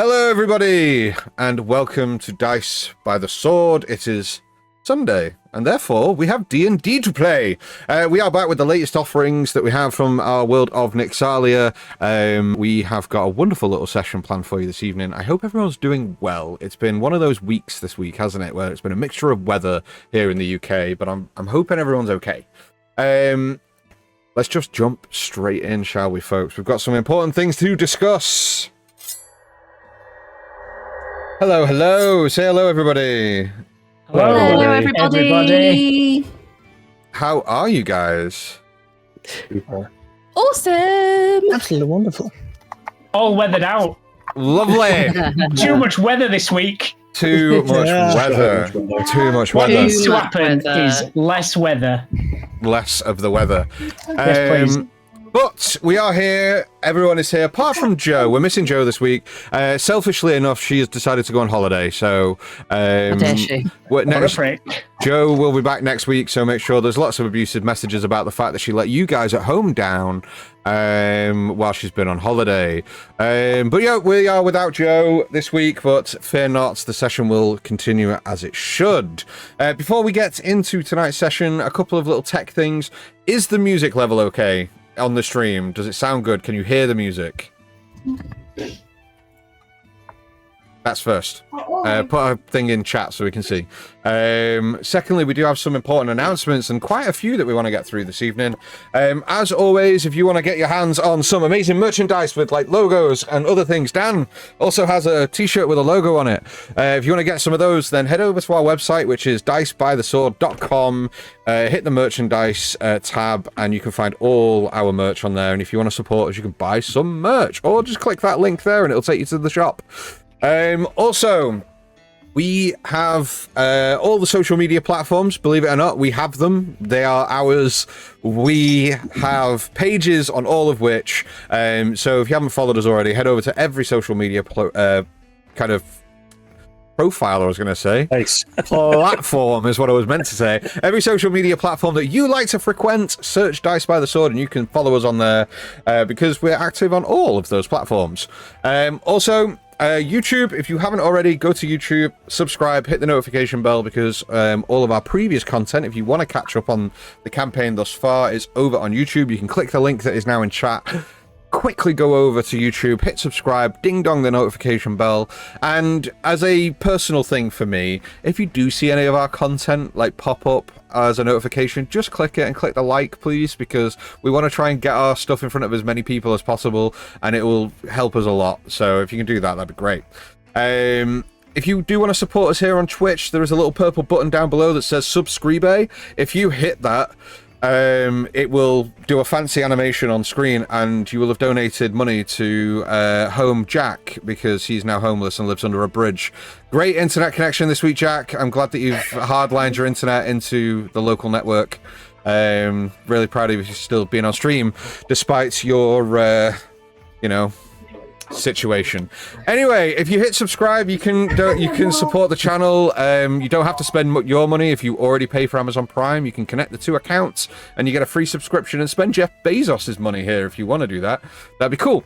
Hello everybody, and welcome to Dice by the Sword. It is Sunday, and therefore we have D&D to play. We are back with the latest offerings that we have from our world of Nyxalia. We have got a wonderful little session planned for you this evening. I hope everyone's doing well. It's been one of those weeks this week, hasn't it, where it's been a mixture of weather here in the UK, but I'm hoping everyone's okay. Let's just jump straight in, shall we, folks? We've got some important things to discuss. Hello, hello. Say hello, everybody. Hello, everybody. How are you guys? Awesome. Absolutely wonderful. All weathered out. Lovely. Too much weather this week. Too much weather. Too much What weather. needs to happen is less weather. Less of the weather. Yes, please. But we are here. Everyone is here, apart from Jo. We're missing Jo this week. Selfishly enough, she has decided to go on holiday. So, How dare she? Jo will be back next week. So make sure there's lots of abusive messages about the fact that she let you guys at home down while she's been on holiday. But yeah, we are without Jo this week. But fear not, the session will continue as it should. Before we get into tonight's session, a couple of little tech things. Is the music level okay on the stream? Does it sound good? Can you hear the music? That's first. Put a thing in chat so we can see. Secondly, we do have some important announcements and quite a few that we want to get through this evening. As always, if you want to get your hands on some amazing merchandise with like logos and other things, Dan also has a t-shirt with a logo on it. If you want to get some of those, then head over to our website, which is dicebythesword.com. Hit the merchandise tab and you can find all our merch on there. And if you want to support us, you can buy some merch or just click that link there and it'll take you to the shop. Also, we have all the social media platforms. Believe it or not, we have them. They are ours. We have pages on all of which. So if you haven't followed us already, head over to every social media kind of profile, I was going to say. Nice. Platform is what I was meant to say. Every social media platform that you like to frequent, search Dice by the Sword and you can follow us on there because we're active on all of those platforms. Also, YouTube, if you haven't already, go to YouTube, subscribe, hit the notification bell because all of our previous content, if you want to catch up on the campaign thus far, is over on YouTube. You can click the link that is now in chat. Quickly go over to YouTube, hit subscribe, ding dong the notification bell, and as a personal thing for me, if you do see any of our content like pop up as a notification, just click it and click the like, please, because we want to try and get our stuff in front of as many people as possible, and it will help us a lot. So if you can do that, that'd be great. If you do want to support us here on Twitch, there is a little purple button down below that says subscribe. If you hit that, it will do a fancy animation on screen and you will have donated money to Home Jack because he's now homeless and lives under a bridge. Great internet connection this week, Jack. I'm glad that you've hardlined your internet into the local network. Really proud of you still being on stream despite your situation. Anyway, if you hit subscribe, you can support the channel. You don't have to spend your money if you already pay for Amazon Prime. You can connect the two accounts and you get a free subscription and spend Jeff Bezos's money here if you want to do that. That'd be cool.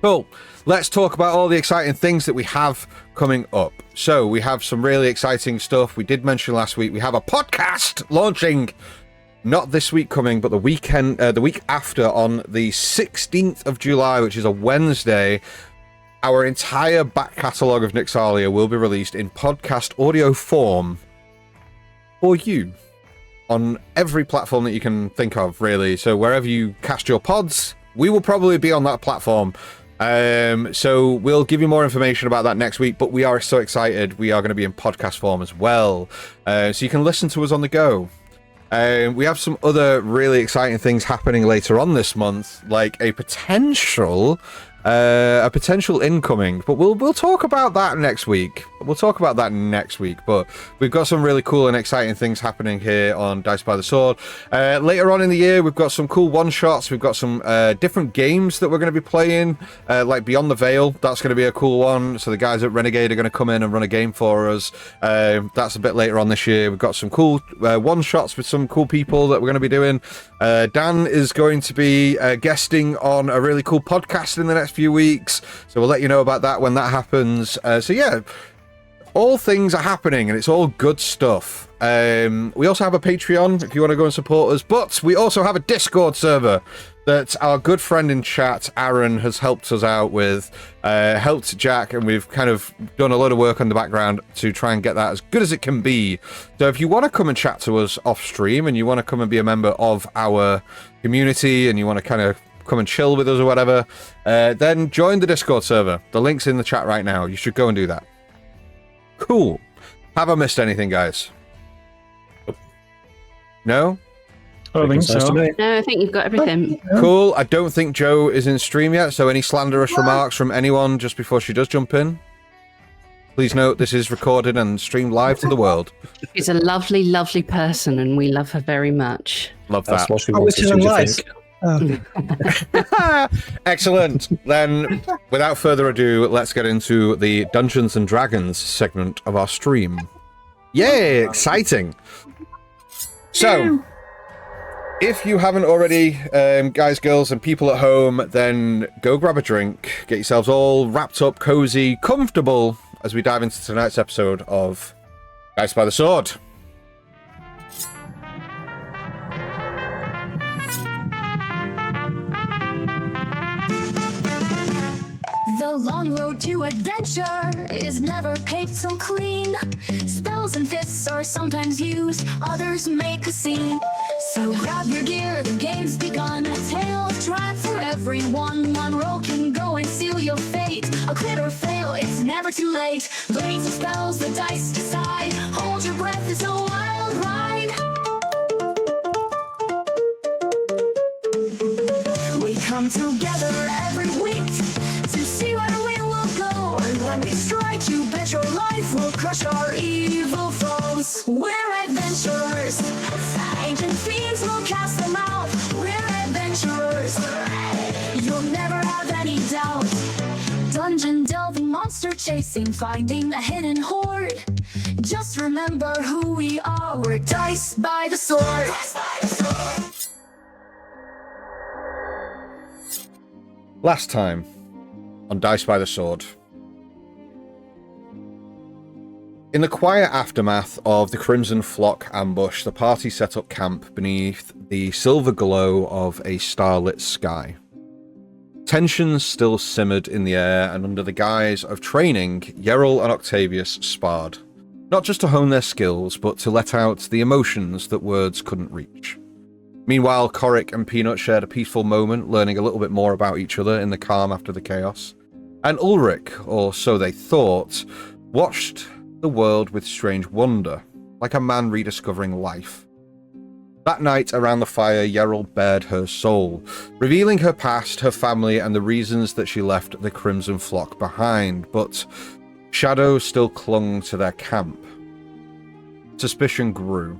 Cool. Let's talk about all the exciting things that we have coming up. So we have some really exciting stuff. We did mention last week we have a podcast launching. Not this week coming, but the week after on the 16th of July, which is a Wednesday, our entire back catalogue of Nyxalia will be released in podcast audio form for you on every platform that you can think of, really. So wherever you cast your pods, we will probably be on that platform. So we'll give you more information about that next week, but we are so excited. We are going to be in podcast form as well. So you can listen to us on the go. We have some other really exciting things happening later on this month, like a potential incoming, but we'll talk about that next week. we'll talk about that next week. But we've got some really cool and exciting things happening here on Dice by the Sword. Later on in the year, we've got some cool one-shots. We've got some different games that we're going to be playing, like Beyond the Veil. That's going to be a cool one. So the guys at Renegade are going to come in and run a game for us. That's a bit later on this year. We've got some cool one-shots with some cool people that we're going to be doing. Dan is going to be guesting on a really cool podcast in the next few weeks. So we'll let you know about that when that happens. So yeah, all things are happening and it's all good stuff. We also have a Patreon if you want to go and support us, but we also have a Discord server that our good friend in chat, Aaron, has helped us out with, helped Jack, and we've kind of done a lot of work on the background to try and get that as good as it can be. So if you want to come and chat to us off stream and you want to come and be a member of our community and you want to kind of come and chill with us or whatever, then join the Discord server. The link's in the chat right now. You should go and do that. Cool. Have I missed anything, guys? No? I don't think so. No, I think you've got everything. Cool. I don't think Joe is in stream yet, so any slanderous remarks from anyone just before she does jump in? Please note this is recorded and streamed live to the world. She's a lovely, lovely person, and we love her very much. Love that. That's what we wanted you to think. Excellent. Then, without further ado, let's get into the Dungeons and Dragons segment of our stream. Yay! Exciting. So, if you haven't already, guys, girls, and people at home, then go grab a drink, get yourselves all wrapped up, cozy, comfortable, as we dive into tonight's episode of Dice by the Sword. The long road to adventure is never paved so clean. Spells and fists are sometimes used, others make a scene. So grab your gear, the game's begun. A tale of triumph for everyone. One roll can go and seal your fate. A crit or fail, it's never too late. Learning some spells, the dice decide. Hold your breath, it's a wild ride. We come together every week to see where we will go. And when we strike, you bet your life will crush our evil foes. We're adventurers. Ancient fiends will cast them out. We're adventurers. You'll never have any doubt. Dungeon delving, monster chasing, finding a hidden hoard. Just remember who we are. We're Dice by the Sword. Dice by the Sword. Last time on Dice by the Sword. In the quiet aftermath of the Crimson Flock ambush, the party set up camp beneath the silver glow of a starlit sky. Tensions still simmered in the air, and under the guise of training, Yerril and Octavius sparred. Not just to hone their skills, but to let out the emotions that words couldn't reach. Meanwhile, Coric and Peanut shared a peaceful moment, learning a little bit more about each other in the calm after the chaos. And Ulrich, or so they thought, watched the world with strange wonder, like a man rediscovering life. That night, around the fire, Yerril bared her soul, revealing her past, her family, and the reasons that she left the Crimson Flock behind, but shadows still clung to their camp. Suspicion grew.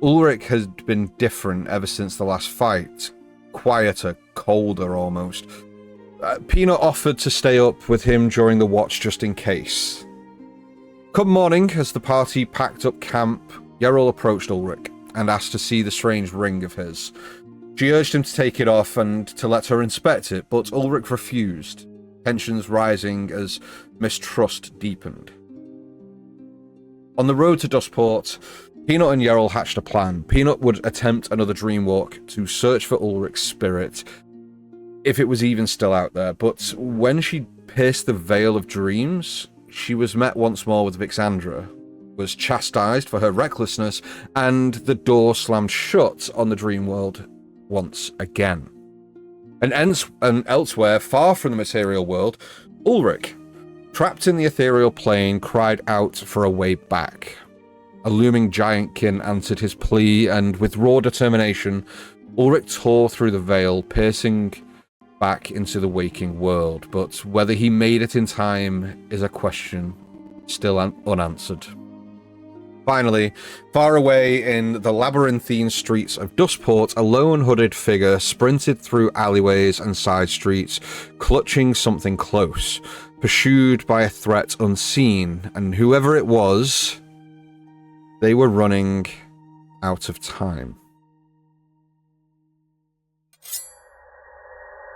Ulrich had been different ever since the last fight. Quieter, colder almost. Peanut offered to stay up with him during the watch just in case. Come morning, as the party packed up camp, Yerril approached Ulrich and asked to see the strange ring of his. She urged him to take it off and to let her inspect it, but Ulrich refused, tensions rising as mistrust deepened. On the road to Duskport, Peanut and Yerril hatched a plan. Peanut would attempt another dream walk to search for Ulrich's spirit, if it was even still out there, but when she pierced the veil of dreams, she was met once more with Vixandra, was chastised for her recklessness, and the door slammed shut on the dream world once again. And elsewhere, far from the material world, Ulrich, trapped in the ethereal plane, cried out for a way back. A looming giantkin answered his plea, and with raw determination, Ulrich tore through the veil, piercing back into the waking world. But whether he made it in time is a question still unanswered. Finally, far away in the labyrinthine streets of Duskport, a lone hooded figure sprinted through alleyways and side streets, clutching something close, pursued by a threat unseen, and whoever it was, they were running out of time.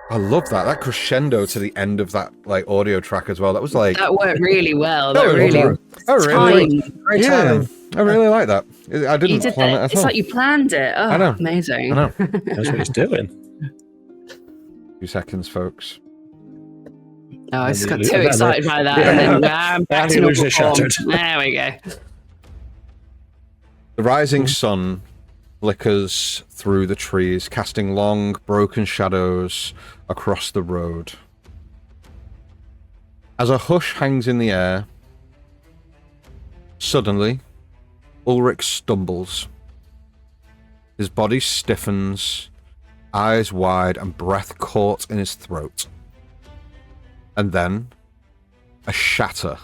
I love that. That crescendo to the end of that like audio track as well. That was like That worked really well. That That was really well done. Great yeah, timing. I really like that. I You didn't did plan it that. at It's all. like you planned it. Oh, I know. amazing. I know. That's what he's doing. 2 seconds, folks. Oh, I just got And too the- excited by that. Yeah. And then I'm back And to the normal illusion form. shattered. There we go. The rising sun flickers through the trees, casting long, broken shadows across the road. As a hush hangs in the air, suddenly, Ulrich stumbles. His body stiffens, eyes wide and breath caught in his throat. And then, a shatter.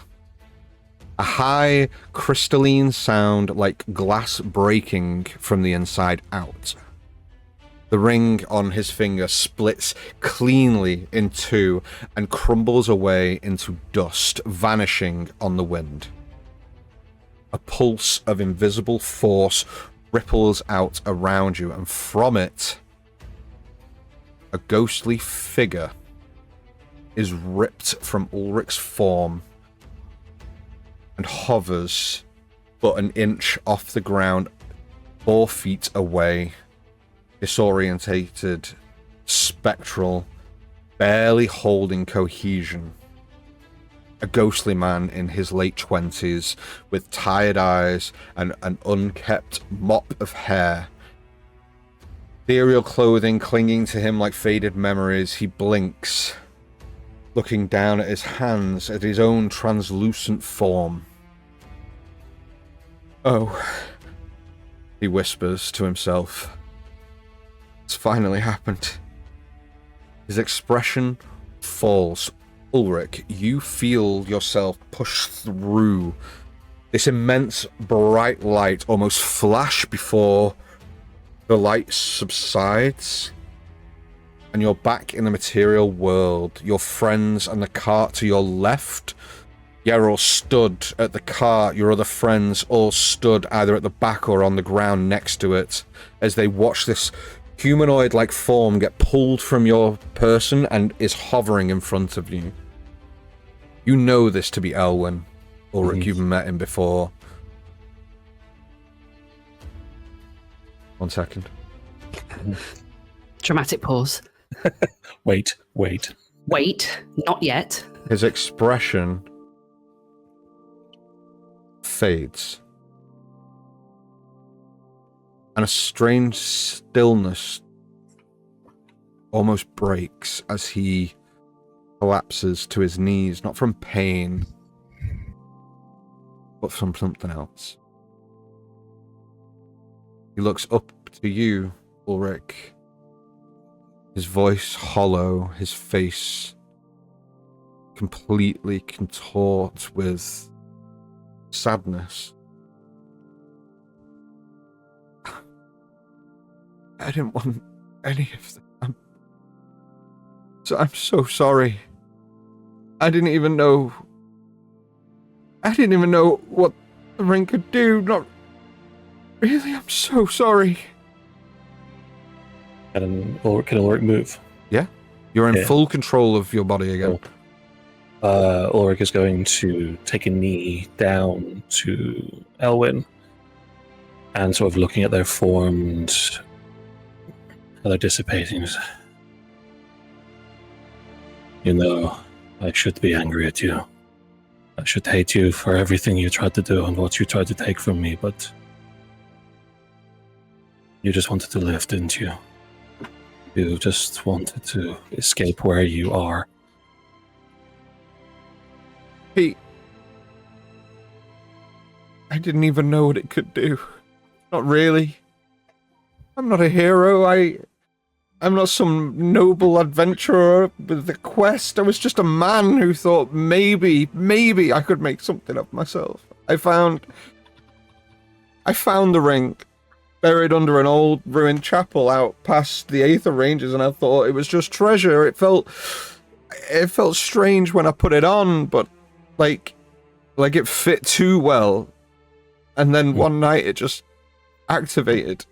A high, crystalline sound like glass breaking from the inside out. The ring on his finger splits cleanly in two and crumbles away into dust, vanishing on the wind. A pulse of invisible force ripples out around you, and from it, a ghostly figure is ripped from Ulrich's form and hovers but an inch off the ground, 4 feet away, disorientated, spectral, barely holding cohesion. A ghostly man in his late 20s with tired eyes and an unkept mop of hair. Ethereal clothing clinging to him like faded memories, he blinks, looking down at his hands, at his own translucent form. Oh, he whispers to himself. It's finally happened. His expression falls. Ulrich, you feel yourself push through this immense bright light, almost flash before the light subsides, and you're back in the material world. Your friends and the cart to your left. Yerrel stood at the cart. Your other friends all stood either at the back or on the ground next to it as they watch this humanoid-like form get pulled from your person and is hovering in front of you. You know this to be Elwyn. Ulrich, you've met him before. 1 second. Dramatic pause. Wait. Wait, not yet. His expression fades. And a strange stillness almost breaks as he collapses to his knees, not from pain, but from something else. He looks up to you, Ulrich. His voice hollow, his face completely contort with sadness. I didn't want any of that. I'm so sorry. I didn't even know what the ring could do. Not really. I'm so sorry. Can Ulrich move? Yeah, you're in Yeah. full control of your body again. Ulrich is going to take a knee down to Elwyn and sort of looking at their forms, how they're dissipating. You know, I should be angry at you. I should hate you for everything you tried to do and what you tried to take from me, but you just wanted to live, didn't you? You just wanted to escape where you are. Pete, I didn't even know what it could do. Not really. I'm not a hero. I'm not some noble adventurer with a quest. I was just a man who thought maybe I could make something of myself. I found the ring buried under an old ruined chapel out past the Aether Ranges, and I thought it was just treasure. It felt strange when I put it on, but like it fit too well. And then one night it just activated.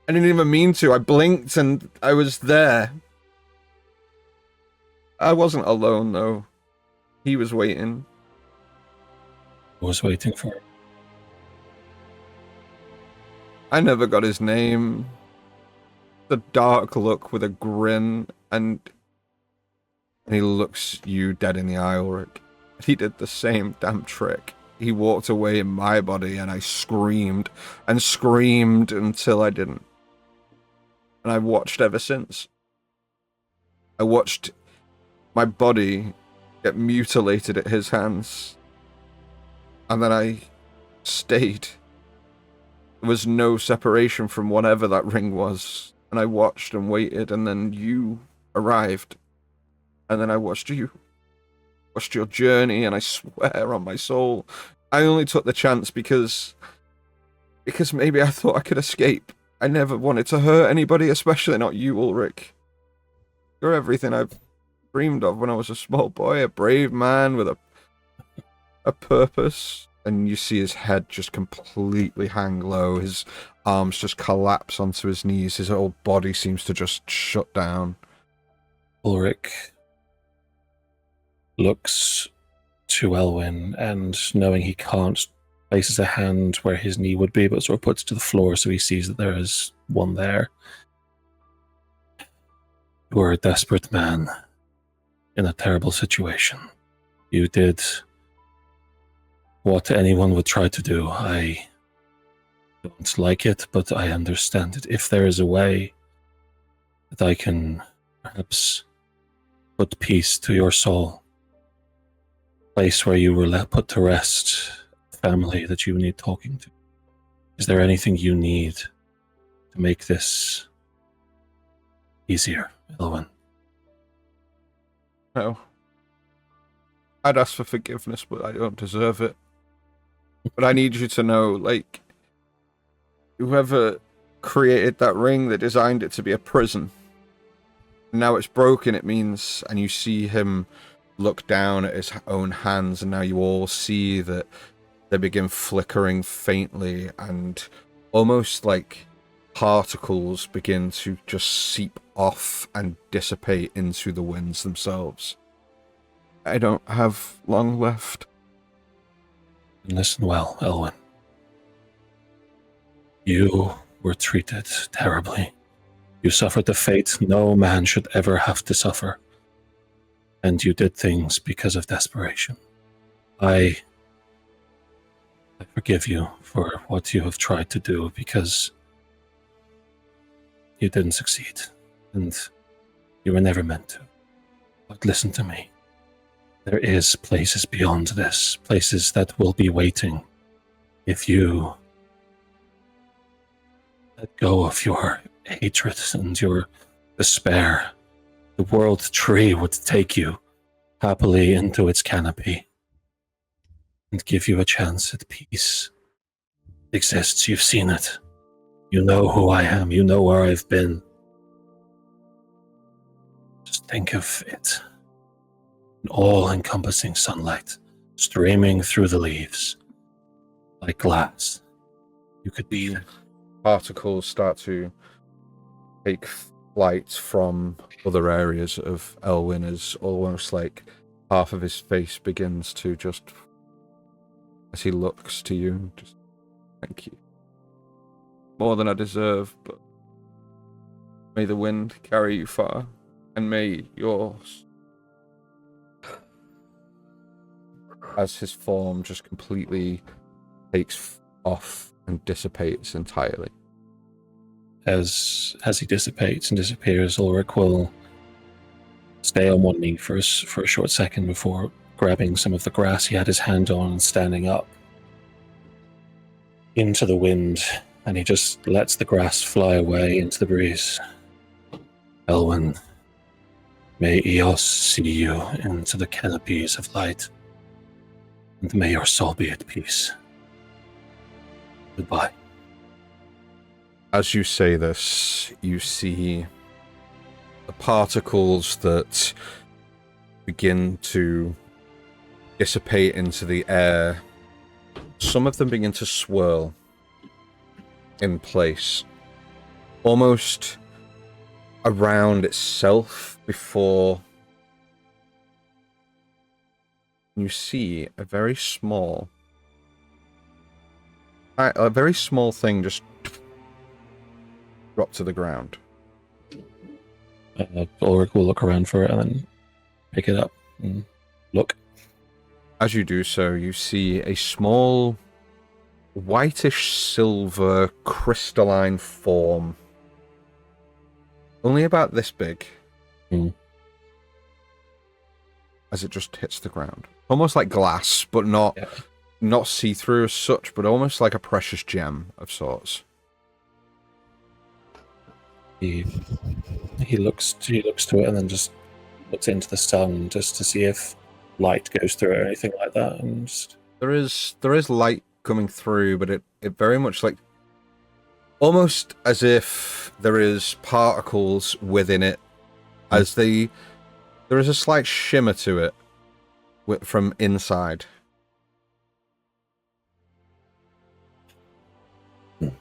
I didn't even mean to. I blinked and I was there. I wasn't alone, though. He was waiting. I was waiting for him. I never got his name. The dark look with a grin, and he looks you dead in the eye, Ulrich. He did the same damn trick. He walked away in my body, and I screamed and screamed until I didn't. And I've watched ever since. I watched my body get mutilated at his hands. And then I stayed. There was no separation from whatever that ring was. And I watched and waited, and then you arrived. And then I watched you. Watched your journey, and I swear on my soul, I only took the chance because maybe I thought I could escape. I never wanted to hurt anybody, especially not you, Ulrich. You're everything I've dreamed of when I was a small boy, a brave man with a purpose. And you see his head just completely hang low, his arms just collapse onto his knees, his whole body seems to just shut down. Ulrich looks to Elwyn, and knowing he can't, places a hand where his knee would be, but sort of puts it to the floor so he sees that there is one there. You are a desperate man in a terrible situation. You did what anyone would try to do. I don't like it, but I understand it. If there is a way that I can perhaps put peace to your soul, place where you were put to rest, family that you need talking to. Is there anything you need to make this easier, Elwyn? No. I'd ask for forgiveness, but I don't deserve it. But I need you to know, like, whoever created that ring, they designed it to be a prison. Now it's broken, it means, and you see him look down at his own hands, and now you all see that they begin flickering faintly, and almost like particles begin to just seep off and dissipate into the winds themselves. I don't have long left. Listen well, Elwyn. You were treated terribly. You suffered the fate no man should ever have to suffer. And you did things because of desperation. I forgive you for what you have tried to do, because you didn't succeed, and you were never meant to. But listen to me. There is places beyond this, places that will be waiting if you let go of your hatred and your despair. The world tree would take you happily into its canopy and give you a chance at peace. It exists, you've seen it. You know who I am, you know where I've been. Just think of it. An all-encompassing sunlight streaming through the leaves like glass. You could be... Particles start to take flight from other areas of Elwyn, as almost like half of his face begins to just, as he looks to you, just, thank you. More than I deserve, but may the wind carry you far, and may yours. As his form just completely takes off and dissipates entirely. As he dissipates and disappears, Ulrich will stay on one knee for a short second before grabbing some of the grass he had his hand on and standing up into the wind, and he just lets the grass fly away into the breeze. Elwyn, may Eos see you into the canopies of light, and may your soul be at peace. Goodbye. As you say this, you see the particles that begin to dissipate into the air. Some of them begin to swirl in place, almost around itself, before you see a very small thing just drop to the ground. Ulrich will look around for it and then pick it up and look. As you do so, you see a small whitish silver crystalline form, only about this big, as it just hits the ground, almost like glass, but not see-through as such, but almost like a precious gem of sorts. He looks to it and then just looks into the sun just to see if light goes through it or anything like that. And just... there is light coming through, but it very much like, almost as if there is particles within it, as there is a slight shimmer to it from inside. Mother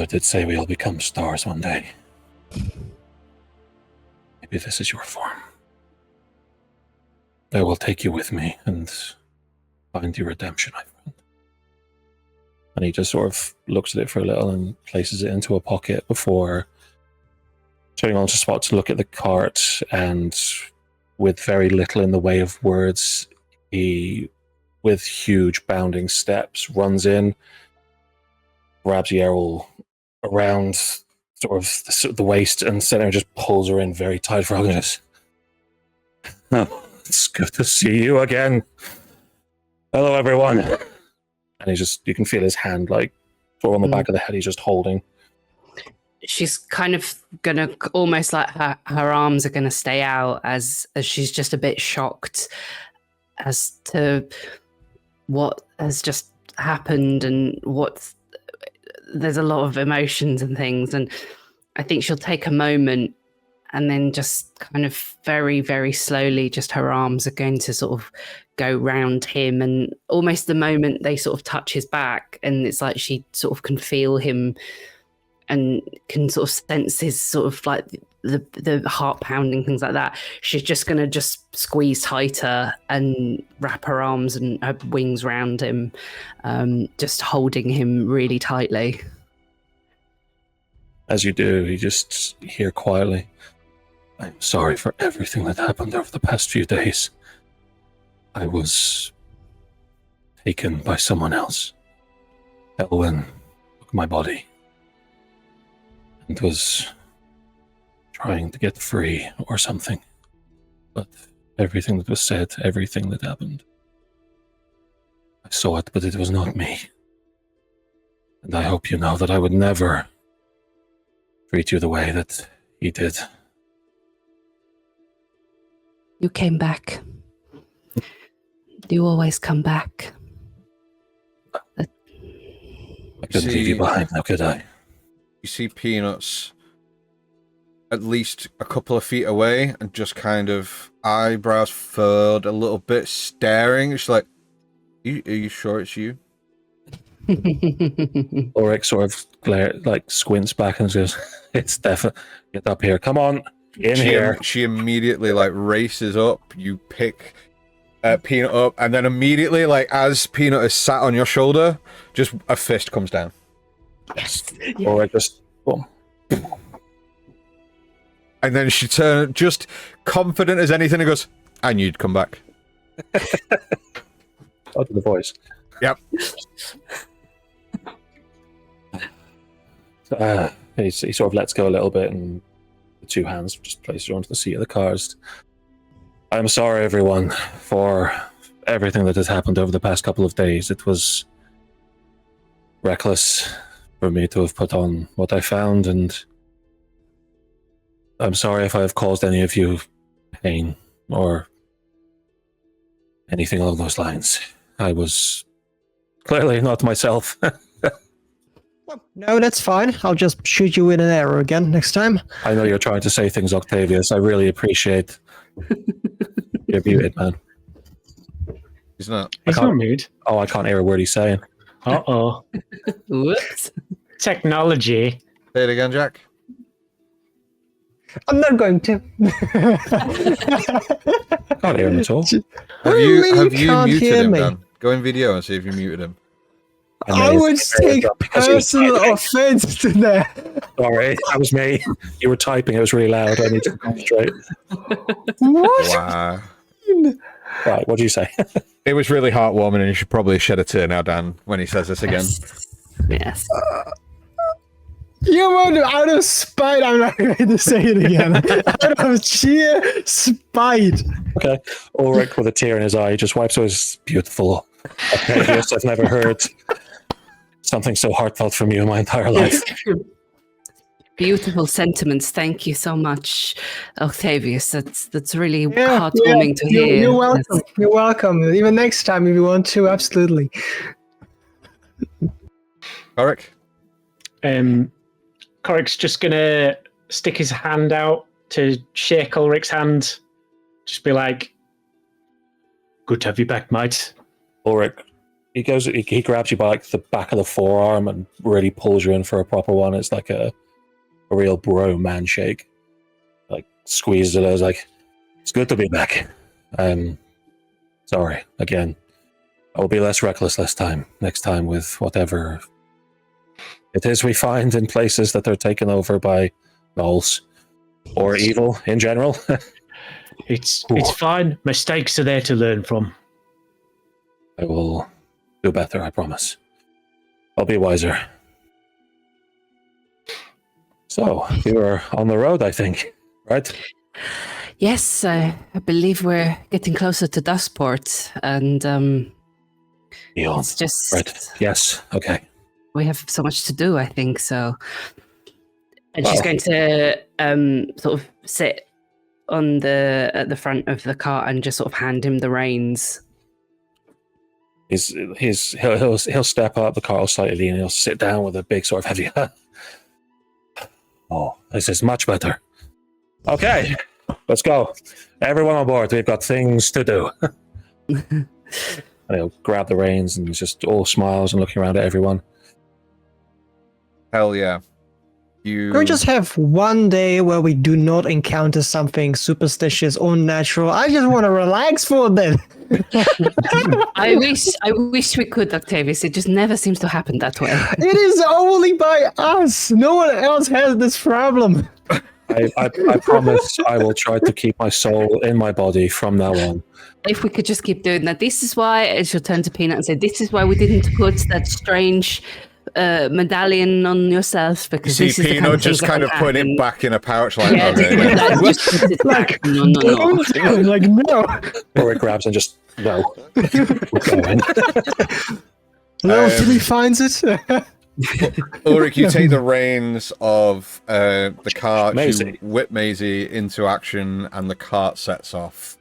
did say we'll become stars one day. Maybe this is your form. I will take you with me and find your redemption, my friend. And he just sort of looks at it for a little and places it into a pocket before turning on to spot to look at the cart, and with very little in the way of words, he, with huge bounding steps, runs in, grabs Yerl around sort of the waist and center, just pulls her in very tight for hugging. Oh, it's good to see you again. Hello, everyone. And you can feel his hand like sort of on the back of the head. He's just holding. She's kind of gonna, almost like her arms are gonna stay out as she's just a bit shocked as to what has just happened, and there's a lot of emotions and things, and I think she'll take a moment and then just kind of very, very slowly, just her arms are going to sort of go round him, and almost the moment they sort of touch his back, and it's like she sort of can feel him and can sort of sense his sort of like the heart pounding, things like that. She's just going to just squeeze tighter and wrap her arms and her wings round him, just holding him really tightly. As you do, you just hear quietly, I'm sorry for everything that happened over the past few days. I was taken by someone else. Elwyn took my body and was trying to get free or something. But everything that was said, everything that happened, I saw it, but it was not me. And I hope you know that I would never treat you the way that he did. You came back. You always come back. I couldn't leave you behind now, could I? You see Peanuts at least a couple of feet away and just kind of eyebrows furrowed a little bit, staring. She's like, are you sure it's you? Ulrich sort of squints back and says, it's definitely, get up here, come on, here. She immediately races up. You pick Peanut up, and then immediately, as Peanut is sat on your shoulder, just a fist comes down. Yes. Ulrich just, boom. And then she turned, just confident as anything, and goes, I knew you'd come back. Out of the voice. Yep. He sort of lets go a little bit, and the two hands just places her onto the seat of the cars. I'm sorry, everyone, for everything that has happened over the past couple of days. It was reckless, for me to have put on what I found, and I'm sorry if I have caused any of you pain or anything along those lines. I was clearly not myself. No, that's fine. I'll just shoot you with an arrow again next time. I know you're trying to say things, Octavius. I really appreciate you're muted, man. He's not. He's not mood. Oh, I can't hear a word he's saying. Uh-oh. Whoops. Technology. Say it again, Jack. I'm not going to. Can't hear him at all. Have you can't muted hear him, me? Dan? Go in video and see if you muted him. I would take Because he was personal typing. offense to that. Sorry, that was me. You were typing. It was really loud. I need to concentrate. What? Wow. Right, what do you say? It was really heartwarming, and you should probably shed a tear now, Dan, when he says this again. Yes. You won't, out of spite, I'm not going to say it again. Out of sheer spite. Okay. Ulrich, with a tear in his eye, just wipes away his beautiful Octavius. I've never heard something so heartfelt from you in my entire life. Beautiful sentiments. Thank you so much, Octavius. That's really heartwarming to hear. You're welcome. You're welcome. Even next time if you want to, absolutely. Ulrich? Corric's just gonna stick his hand out to shake Ulrich's hand. Just be like, "Good to have you back, mate." Ulrich, he grabs you by like the back of the forearm and really pulls you in for a proper one. It's like a real bro man shake. Like squeezes it. I was like, it's good to be back. Sorry again. I will be less reckless next time with whatever it is we find in places that are taken over by gnolls or evil in general. It's fine. Mistakes are there to learn from. I will do better, I promise. I'll be wiser. So, you are on the road, I think, right? Yes, I believe we're getting closer to Duskport, and it's just Right. Yes. Okay. we have so much to do. I think so. And she's going to sort of sit at the front of the cart and just sort of hand him the reins. He'll step up, the cart will slightly lean, and he'll sit down with a big sort of heavy. Oh, this is much better. Okay, let's go. Everyone on board. We've got things to do. And he'll grab the reins and he's just all smiles and looking around at everyone. Hell yeah. Can we just have one day where we do not encounter something superstitious or unnatural? I just want to relax for a bit. I wish we could, Octavius. It just never seems to happen that way. It is only by us. No one else has this problem. I promise I will try to keep my soul in my body from now on. If we could just keep doing that. This is why, she'll turn to Peanut and say, this is why we didn't put that strange medallion on yourself, because You this see is the Pino kind of just things kind that of can put it happen. back in a pouch like Yeah, that. just put it back. No. Like, no. Or it grabs and just, no. We're going. No, till he finds it. Ulrich, you take the reins of the cart, Maisie. you whip Maisie into action, and the cart sets off.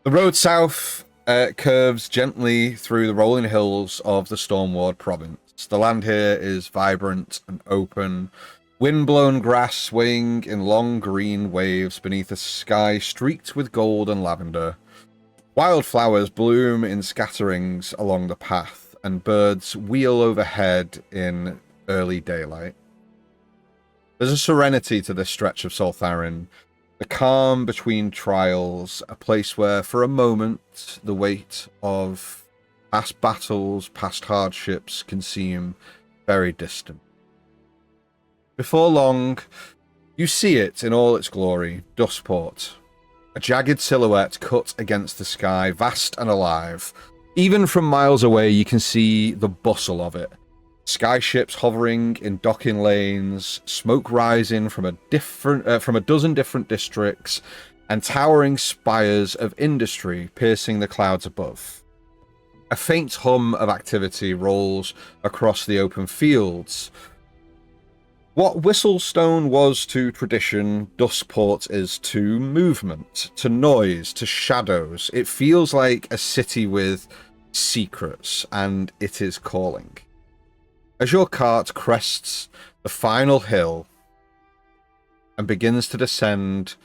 The road south curves gently through the rolling hills of the Stormward province. The land here is vibrant and open, wind-blown grass swaying in long green waves beneath a sky streaked with gold and lavender. Wildflowers bloom in scatterings along the path, and birds wheel overhead in early daylight. There's a serenity to this stretch of Soltharin, the calm between trials, a place where, for a moment, the weight of past battles, past hardships can seem very distant. Before long, you see it in all its glory, Duskport, a jagged silhouette cut against the sky, vast and alive. Even from miles away, you can see the bustle of it. Skyships hovering in docking lanes, smoke rising from a dozen different districts, and towering spires of industry piercing the clouds above. A faint hum of activity rolls across the open fields, What Whistlestone was to tradition, Duskport is to movement, to noise, to shadows. It feels like a city with secrets, and it is calling. As your cart crests the final hill and begins to descend,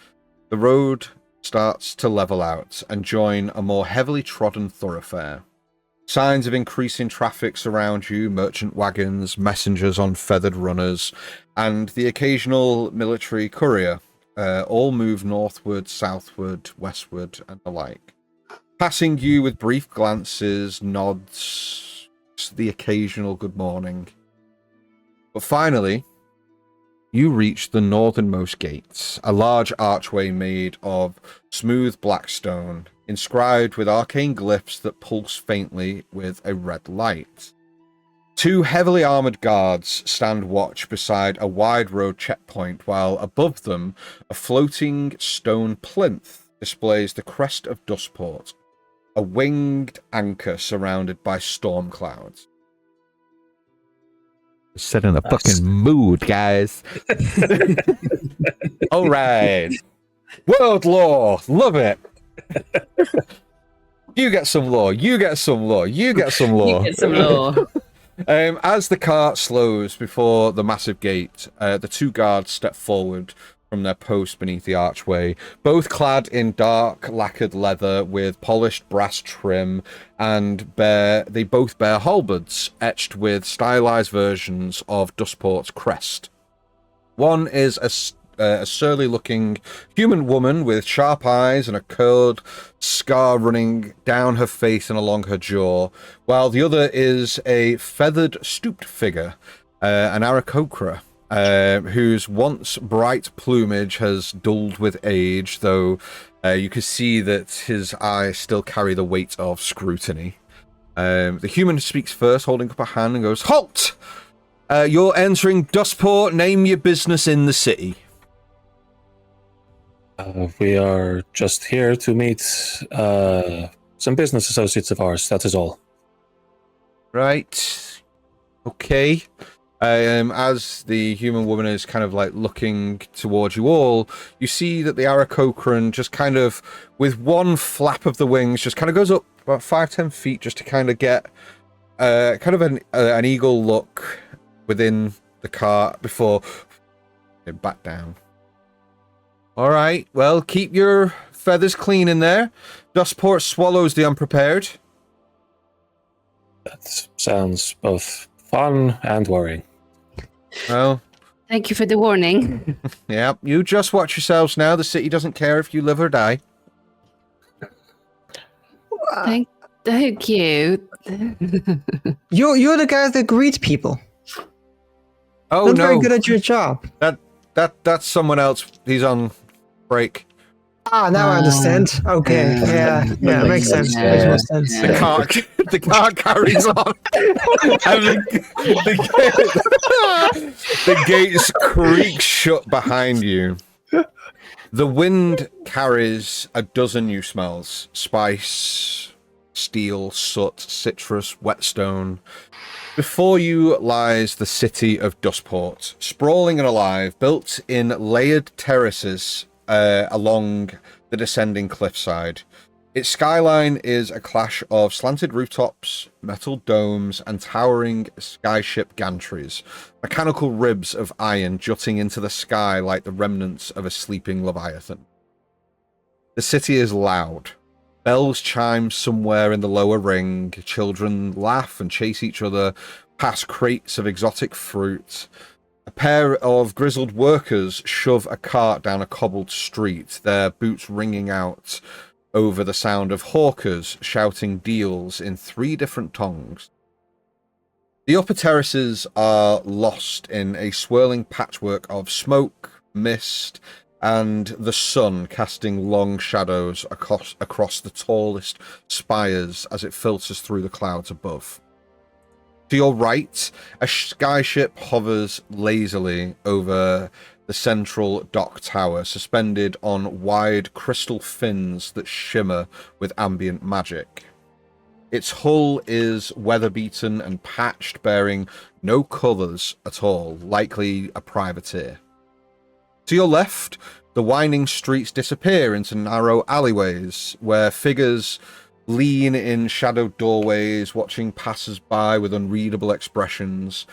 the road starts to level out and join a more heavily trodden thoroughfare. Signs of increasing traffic surround you, merchant wagons, messengers on feathered runners, and the occasional military courier all move northward, southward, westward, and the like. Passing you with brief glances, nods, the occasional good morning. But finally, you reach the northernmost gates, a large archway made of smooth black stone, inscribed with arcane glyphs that pulse faintly with a red light. Two heavily armored guards stand watch beside a wide road checkpoint, while above them a floating stone plinth displays the crest of Duskport, a winged anchor surrounded by storm clouds. Set in a fucking mood, guys. All right. World lore. Love it. You get some lore. You get some lore. You get some lore. You get some lore. As the cart slows before the massive gate, the two guards step forward from their post beneath the archway, both clad in dark lacquered leather with polished brass trim, and they both bear halberds etched with stylized versions of Duskport's crest. One is a surly-looking human woman with sharp eyes and a curled scar running down her face and along her jaw, while the other is a feathered, stooped figure, an Aarakocra, whose once bright plumage has dulled with age, though you can see that his eyes still carry the weight of scrutiny. The human speaks first, holding up a hand, and goes, "Halt! You're entering Duskport. Name your business in the city." We are just here to meet some business associates of ours, that is all. Right. Okay. As the human woman is kind of like looking towards you all, you see that the Aarakocran just kind of, with one flap of the wings, just kind of goes up about 5-10 feet just to kind of get kind of an eagle look within the cart before it back down. All right, well, keep your feathers clean in there. Duskport swallows the unprepared. That sounds both fun and worrying. Well, Thank you for the warning. yeah, you just watch yourselves now. The city doesn't care if you live or die. Thank you. You're the guys that greet people. Oh, Not no. very good at your job. That's someone else. He's on break. Ah, now I understand. Okay, yeah, makes sense. Yeah. Makes more sense. The car carries on. And the gates creak shut behind you. The wind carries a dozen new smells: spice, steel, soot, citrus, whetstone. Before you lies the city of Duskport, sprawling and alive, built in layered terraces along the descending cliffside. Its skyline is a clash of slanted rooftops, metal domes, and towering skyship gantries, mechanical ribs of iron jutting into the sky like the remnants of a sleeping leviathan. The city is loud. Bells chime somewhere in the lower ring, children laugh and chase each other past crates of exotic fruit. A pair of grizzled workers shove a cart down a cobbled street, their boots ringing out over the sound of hawkers shouting deals in 3 different tongues. The upper terraces are lost in a swirling patchwork of smoke, mist, and the sun casting long shadows across the tallest spires as it filters through the clouds above. To your right, a skyship hovers lazily over the central dock tower, suspended on wide crystal fins that shimmer with ambient magic. Its hull is weather-beaten and patched, bearing no colours at all, likely a privateer. To your left, the winding streets disappear into narrow alleyways, where figures lean in shadowed doorways, watching passers-by with unreadable expressions.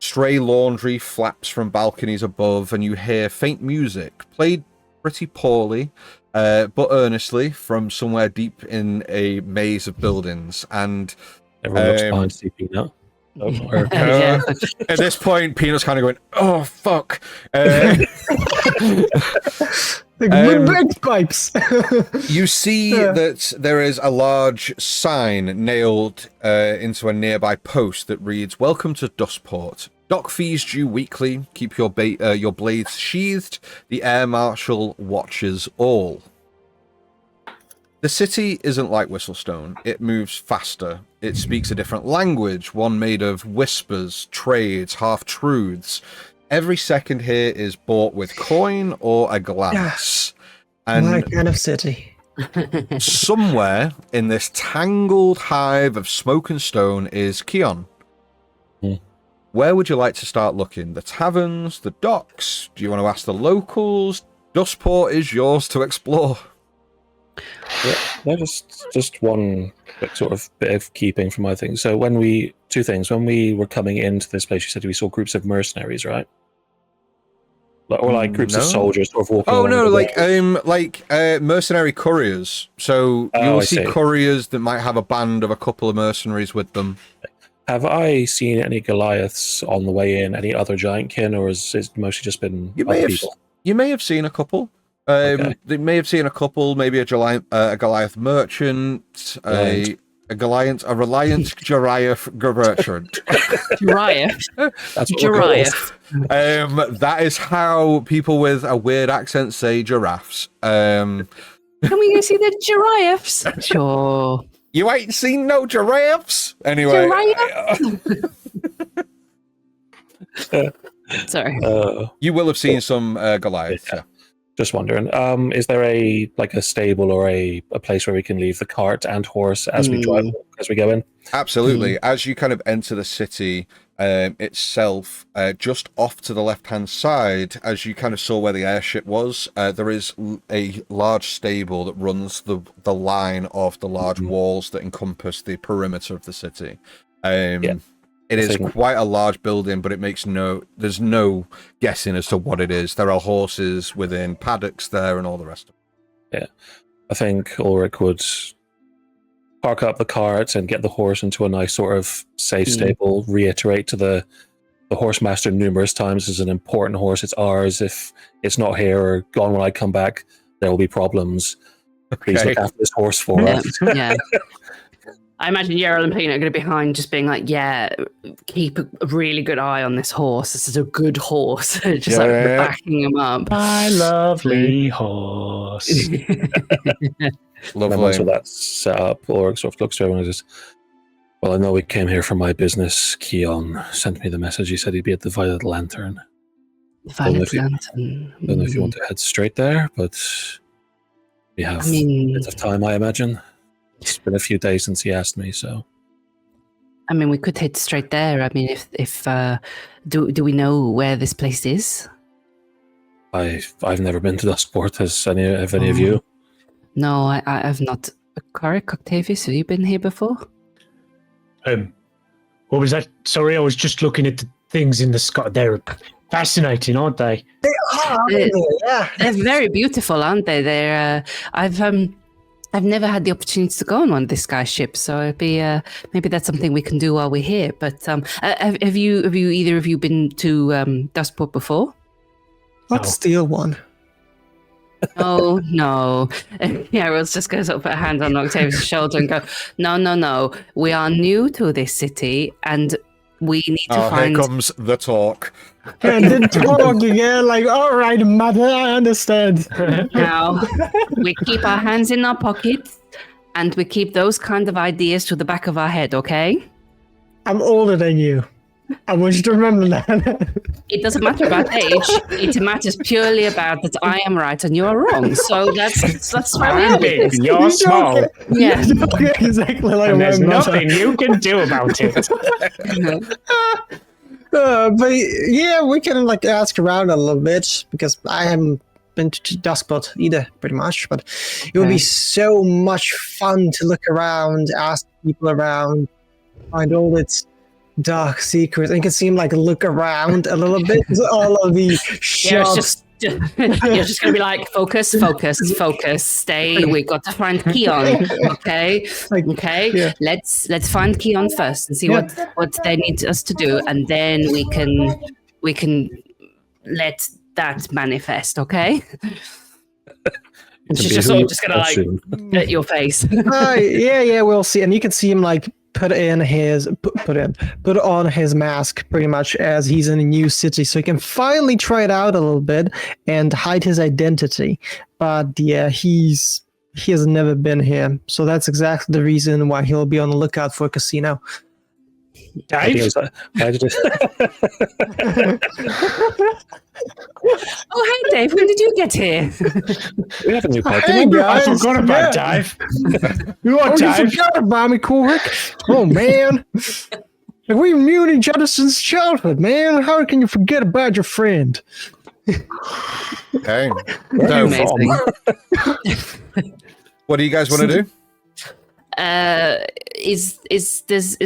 Stray laundry flaps from balconies above, and you hear faint music, played pretty poorly, but earnestly, from somewhere deep in a maze of buildings. And Everyone looks behind to see Peanut. Yeah. At this point, Peanut's kind of going, "Oh fuck!" Like break pipes. You see that there is a large sign nailed into a nearby post that reads, "Welcome to Duskport. Dock fees due weekly. Keep your blades sheathed. The Air Marshal watches all." The city isn't like Whistlestone. It moves faster. It speaks a different language, one made of whispers, trades, half-truths. Every second here is bought with coin or a glance. My kind of city. Somewhere in this tangled hive of smoke and stone is Keon. Where would you like to start looking? The taverns, the docks? Do you want to ask the locals? Duskport is yours to explore. Yeah, just one quick sort of bit of keeping from my thing. So two things. When we were coming into this place, you said we saw groups of mercenaries, right? Or like groups of soldiers sort of walking. Oh no, like mercenary couriers. So you will see couriers that might have a band of a couple of mercenaries with them. Have I seen any Goliaths on the way in? Any other giant kin, or has it mostly just been people? You may have seen a couple. They may have seen a couple, maybe a Goliath merchant, a Reliant Goliath merchant. Goliath. That's what Goliath. That is how people with a weird accent say giraffes. Can we go see the giraffes? Sure. You ain't seen no giraffes? Anyway. Sorry. You will have seen some Goliaths. Yeah. Just wondering, is there a stable or a place where we can leave the cart and horse as we drive, as we go in? Absolutely. As you kind of enter the city itself, just off to the left-hand side, as you kind of saw where the airship was, there is a large stable that runs the line of the large walls that encompass the perimeter of the city. It is quite a large building, but there's no guessing as to what it is. There are horses within paddocks there and all the rest of it. Yeah. I think Ulrich would park up the cart and get the horse into a nice sort of safe stable, reiterate to the horse master numerous times, this is an important horse, it's ours. If it's not here or gone when I come back, there will be problems. Please look after this horse for us. Yeah. I imagine Yarrow and Peanut are going to be behind, just being like, "Yeah, keep a really good eye on this horse. This is a good horse." Just backing him up. My lovely horse. Lovely. And once that's set up, Ulrich sort of looks to everyone and says, "Well, I know we came here for my business. Keon sent me the message. He said he'd be at the Violet Lantern. Violet Lantern. I don't know if you want to head straight there, but we have a bit of time, I imagine. It's been a few days since he asked me, so." I mean, we could head straight there. I mean, if do we know where this place is? I've never been to Duskport. Has any of you? No, I have not. Carrick, Octavius, have you been here before? What was that? Sorry, I was just looking at the things in the sky. They're fascinating, aren't they? They are, aren't they? Yeah. They're very beautiful, aren't they? They're. I've never had the opportunity to go on one of these Sky ships, so it'd be maybe that's something we can do while we're here. But have you either of you been to Duskport before? Let's steal one. Oh no! Yeah, Rose just goes up, put a hand on Octavius' shoulder, and go, "No! We are new to this city, and we need to find." Here comes the talk. And then talk again, like, "All right, mother, I understand." Now, we keep our hands in our pockets, and we keep those kind of ideas to the back of our head, okay? I'm older than you. I want you to remember that. It doesn't matter about age. It matters purely about that I am right and you are wrong. So that's why we I'm have big, this. you're small, Yeah. Exactly like and there's my mother. nothing you can do about it. But yeah, we can like ask around a little bit because I haven't been to Duskport either, pretty much. But it would be so much fun to look around, ask people around, find all its dark secrets. And it can seem like look around a little bit. All of the Yeah, it's shops. just you're just gonna be like, focus, stay. We got to find Keon. Okay, okay. Yeah. Let's find Keon first and see what they need us to do, and then we can let that manifest. Okay. And she's just sort of just gonna like at your face. Yeah, we'll see. And you can see him like put on his mask pretty much as he's in a new city, so he can finally try it out a little bit and hide his identity. But yeah, he has never been here, so that's exactly the reason why he'll be on the lookout for a casino. Dave? Oh, hey, Dave. When did you get here? We have a new party. Hey guys, I forgot about Dave. You are You Dave. forgot about me, Corrick. Oh man, like, we've known each other since childhood, man. How can you forget about your friend? Okay. Where are you Amazing. from? What do you guys want to do? Is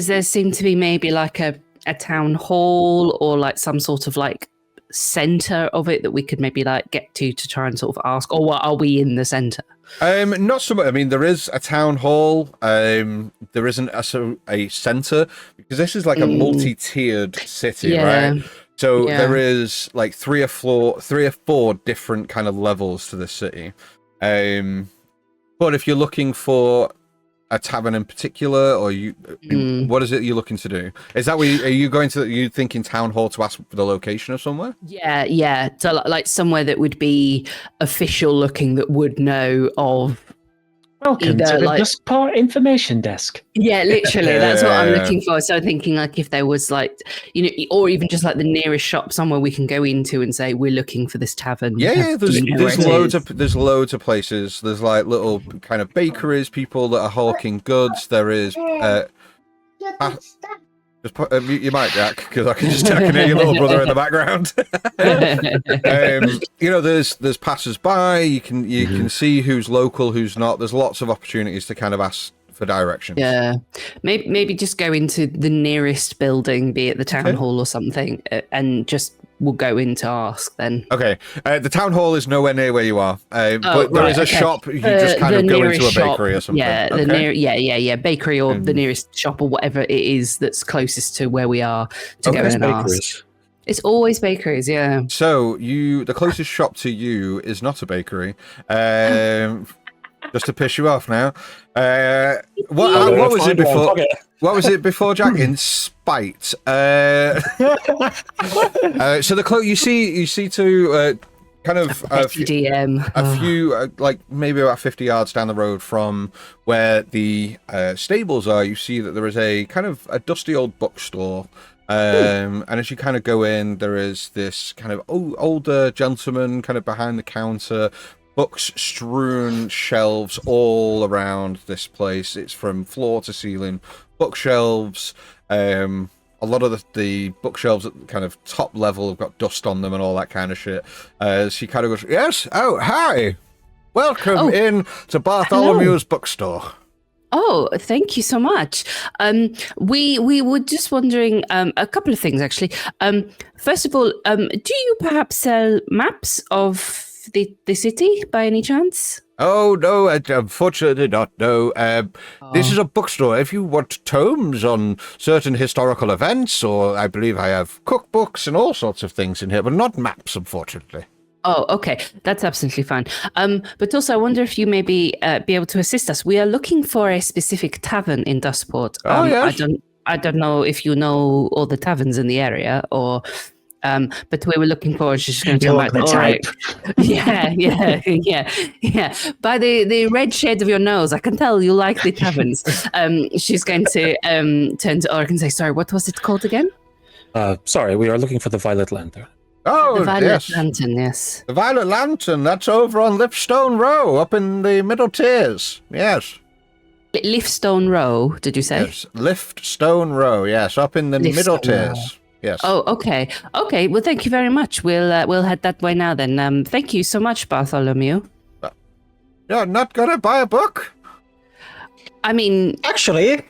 there seem to be maybe like a town hall or like some sort of like center of it that we could maybe like get to try and sort of ask, or what, are we in the center? Not so much. I mean, there is a town hall. There isn't a center because this is like a multi-tiered city, right? So there is like three or four different kind of levels to this city. But if you're looking for a tavern in particular, or what is it you're looking to do? Is that are you thinking town hall to ask for the location of somewhere? Yeah. So like somewhere that would be official looking, that would know of. Welcome to the Duskport information desk. Yeah, literally. That's what I'm looking for. So thinking like if there was like, or even just like the nearest shop somewhere we can go into and say we're looking for this tavern. Yeah. There's loads of places. There's like little kind of bakeries, people that are hawking goods. There is. You might, Jack, because I can hear your little brother in the background. There's passers-by. You can see who's local, who's not. There's lots of opportunities to kind of ask for directions. Yeah, maybe just go into the nearest building, be it the town hall or something, and just we'll go in to ask then. Okay, the town hall is nowhere near where you are, but there is a shop. You just kind of go into a bakery or something. Yeah, bakery or the nearest shop or whatever it is that's closest to where we are to go in and ask. It's always bakeries, yeah. So the closest shop to you is not a bakery. Just to piss you off now. What was it before? What was it before, Jack? In spite. So you see to kind of a few, like maybe about 50 yards down the road from where the stables are, you see that there is a kind of a dusty old bookstore. And as you kind of go in, there is this kind of older gentleman kind of behind the counter. Books strewn shelves all around this place. It's from floor to ceiling. Bookshelves. A lot of the bookshelves at the kind of top level have got dust on them and all that kind of shit. She kind of goes, "Yes, oh hi, welcome in to Bartholomew's bookstore." Oh, thank you so much. We were just wondering a couple of things actually. First of all, do you perhaps sell maps of the city by any chance? Oh no, unfortunately not. No, this is a bookstore. If you want tomes on certain historical events, or I believe I have cookbooks and all sorts of things in here, but not maps, unfortunately. Oh, okay. That's absolutely fine. But also, I wonder if you may be able to assist us. We are looking for a specific tavern in Duskport. Yes. I don't know if you know all the taverns in the area, or but we were looking for. She's going to tell the type. Yeah. By the red shade of your nose, I can tell you like the taverns. She's going to turn to Ulrich and say, "Sorry, what was it called again?" Sorry, we are looking for the Violet Lantern. Oh, The Violet yes. Lantern, yes. The Violet Lantern, that's over on Lipstone Row, up in the middle tiers. Yes. Liftstone Row, did you say? Yes. Liftstone Row, yes, up in the middle Liftstone tiers. Yes. Oh, okay. Okay, well, thank you very much. We'll head that way now then. Thank you so much, Bartholomew. You're not gonna buy a book? I mean, Actually,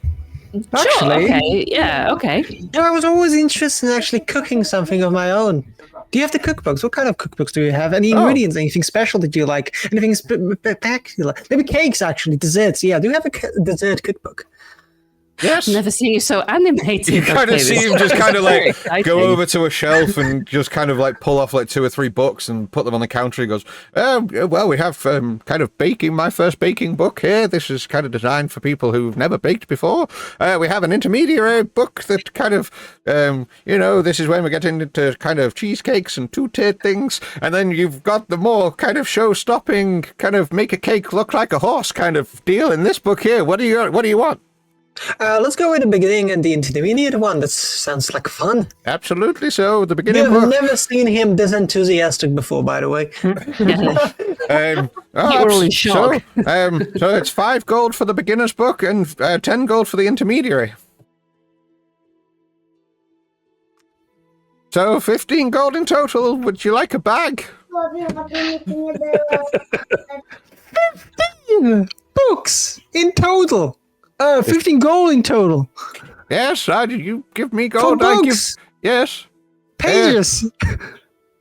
sure, okay, yeah, okay. I was always interested in actually cooking something of my own. Do you have the cookbooks? What kind of cookbooks do you have? Any ingredients? Anything special that you like? Anything spectacular? Maybe cakes, actually. Desserts. Yeah, do you have a dessert cookbook? Yes. Never seen you so animated. You kind of see him just kind of Very like exciting. go over to a shelf and just kind of like pull off like 2 or 3 books and put them on the counter. He goes, well, we have kind of my first baking book here. This is kind of designed for people who've never baked before. We have an intermediary book that kind of, this is when we get into kind of cheesecakes and two-tiered things. And then you've got the more kind of show-stopping, kind of make a cake look like a horse kind of deal in this book here. What do you want? Let's go with the beginning and the intermediate one. That sounds like fun. Absolutely so. The beginning I've book. never seen him this enthusiastic before, by the way. We're all in shock. So it's 5 gold for the beginner's book and 10 gold for the intermediary. So 15 gold in total. Would you like a bag? 15 books in total. 15 gold in total. Yes, you give me For gold. I give. books. Yes. Pages.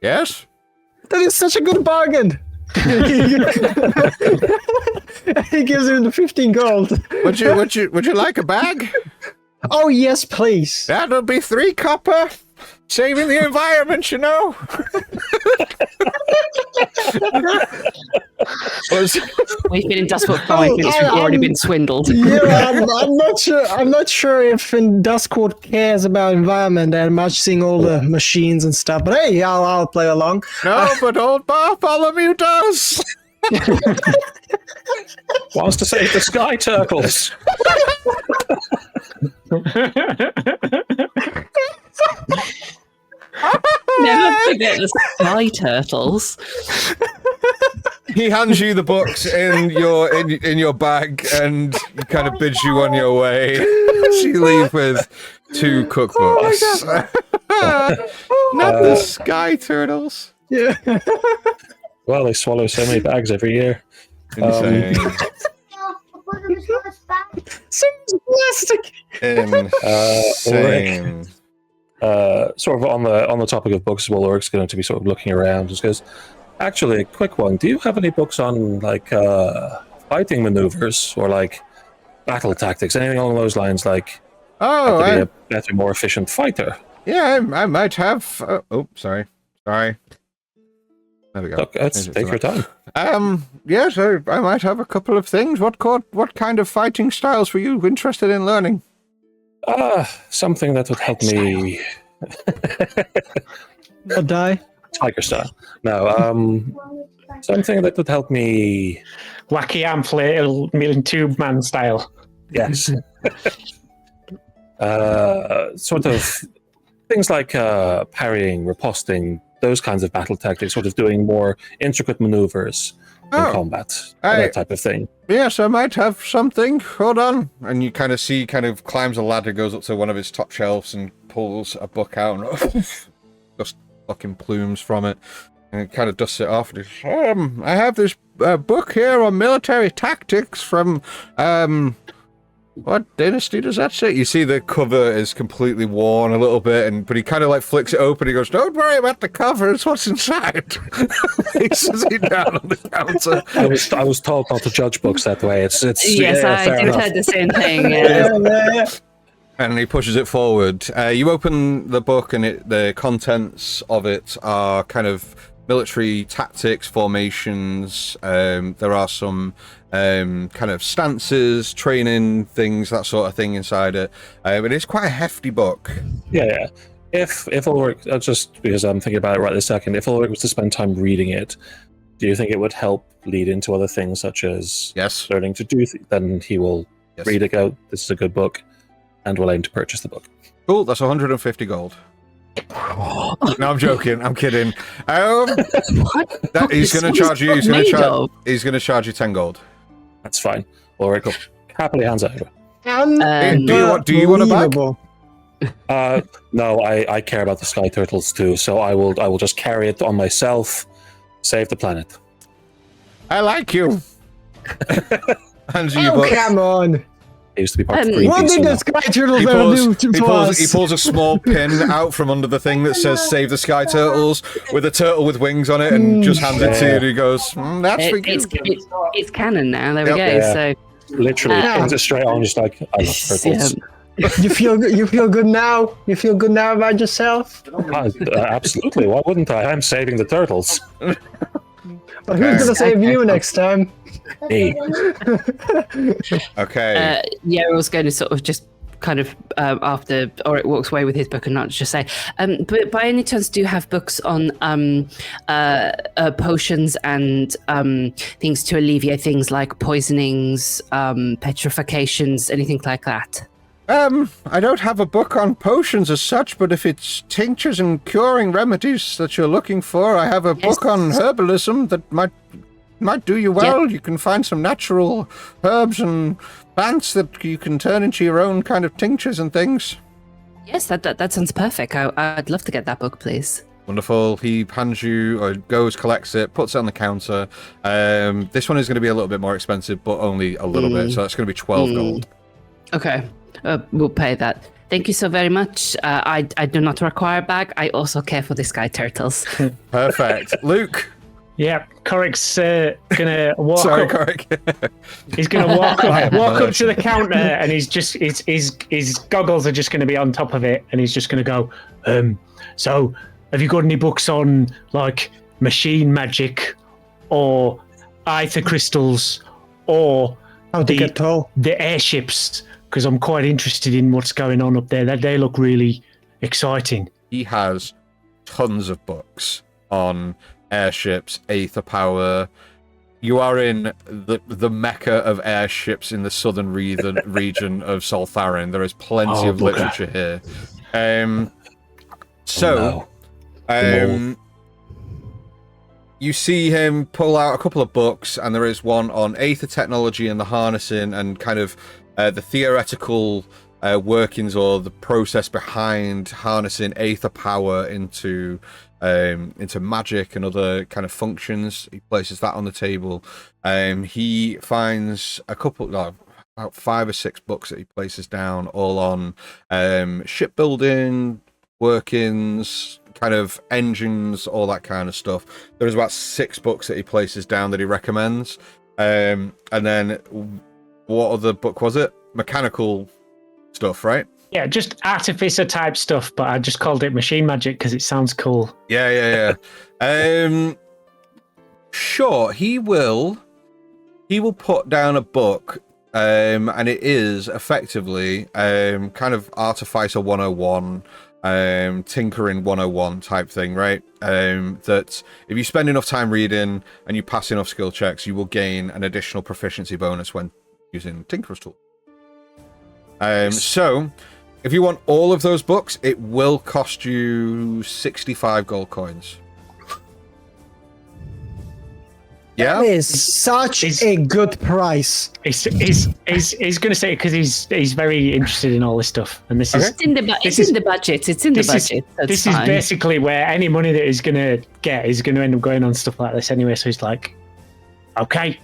Yes. That is such a good bargain. He gives him the 15 gold. Would you like a bag? Oh, yes, please. That'll be 3 copper. Saving the environment, you know. We've been in Duskport 5 minutes. We've already been swindled. Yeah, I'm not sure if in Duskport cares about environment that much, seeing all the machines and stuff. But hey, I'll play along. No, but old Bartholomew does. Wants to save the sky turtles. Never forget the sky turtles. He hands you the books in your bag and kind of bids you on your way. So you leave with 2 cookbooks. Not the sky turtles. Yeah. Well, they swallow so many bags every year. Insane. So plastic. Insane. Sort of on the topic of books, well, Ulrich's going to be sort of looking around. Just goes, actually, a quick one. Do you have any books on like fighting maneuvers or like battle tactics, anything along those lines? Like, how to be a better, more efficient fighter. Yeah, I might have. Sorry. There we go. Look, take your time. Yes, I might have a couple of things. What kind of fighting styles were you interested in learning? Something that would help me. I'll die. Tiger style. No, something that would help me. Wacky ampli tube man style. Yes. Sort of things like parrying, riposting, those kinds of battle tactics, sort of doing more intricate maneuvers in combat, that type of thing. Yes, I might have something. Hold on. And you kind of see, climbs a ladder, goes up to one of his top shelves and pulls a book out and just fucking plumes from it. And it kind of dusts it off. And I have this book here on military tactics from, what dynasty does that say? You see the cover is completely worn a little bit, but he kind of like flicks it open. He goes, "Don't worry about the cover; it's what's inside." He sits it down on the counter. I was told not to judge books that way. It's Yes, yeah, I fair did enough. heard the same thing. Yeah. And he pushes it forward. You open the book, and the contents of it are kind of military tactics, formations. There are some kind of stances, training things, that sort of thing inside it. But it's quite a hefty book. Yeah. If Ulrich, just because I'm thinking about it right this second, if Ulrich was to spend time reading it, do you think it would help lead into other things such as Yes. learning to do? Then he will read it, go, "This is a good book," and will aim to purchase the book. Cool. That's 150 gold. No, I'm joking. I'm kidding. What? He's going to charge you. He's going to charge you 10 gold. That's fine. Ulrich happily hands it over. Do you want a bag? No, I care about the sky turtles too, so I will just carry it on myself. Save the planet. I like you. Hands you Oh, come on. It used to be part of What Greenpeace. did the Sky Turtles ever do to us? He pulls a small pin out from under the thing that says "Save the Sky Turtles" with a turtle with wings on it, and just hands it to you. And he goes, "That's for you." It's canon now. There we go. Yeah. So Literally, pins it straight on, just like I love turtles. You feel good now? You feel good now about yourself? Absolutely. Why wouldn't I? I'm saving the turtles. But who's gonna save you next time? Hey. Okay. Yarrow's going to sort of just kind of after Oric walks away with his book and not just say, but by any chance, do you have books on potions and things to alleviate things like poisonings, petrifications, anything like that? I don't have a book on potions as such, but if it's tinctures and curing remedies that you're looking for, I have a book on herbalism that might do you well. You can find some natural herbs and plants that you can turn into your own kind of tinctures and things. Yes, that sounds perfect. I'd love to get that book, please. Wonderful. He hands you, or goes, collects it, puts it on the counter. This one is going to be a little bit more expensive, but only a little bit, so that's going to be 12 gold. Okay, we'll pay that. Thank you so very much. I do not require a bag. I also care for the sky turtles. Perfect. Luke. Yeah, Corric's gonna walk Sorry, up. Coric. He's gonna walk up to the counter, and his goggles are just gonna be on top of it, and he's just gonna go. So, have you got any books on like machine magic, or ether crystals, or How to get tall? the airships? Because I'm quite interested in what's going on up there. They look really exciting. He has tons of books on airships, aether power. You are in the mecca of airships in the southern region of Soltharan. There is plenty of literature here. You see him pull out a couple of books, and there is one on aether technology and the harnessing and kind of the theoretical workings or the process behind harnessing aether power into magic and other kind of functions. He places that on the table. He finds a couple, about 5 or 6 books that he places down, all on shipbuilding, workings, kind of engines, all that kind of stuff. There's about 6 books that he places down that he recommends. And then what other book was it? Mechanical stuff, right? Yeah, just artificer type stuff, but I just called it machine magic because it sounds cool. Yeah. Sure, he will put down a book, and it is effectively kind of Artificer 101, Tinkering 101 type thing, right? That if you spend enough time reading and you pass enough skill checks, you will gain an additional proficiency bonus when using Tinkerer's tool. So, if you want all of those books, it will cost you 65 gold coins. Yeah, That is such a good price. He's going to say it because he's very interested in all this stuff, and this is It's in the budget. It's in the budget. This is basically where any money that he's going to get is going to end up going on stuff like this anyway. So he's like, okay.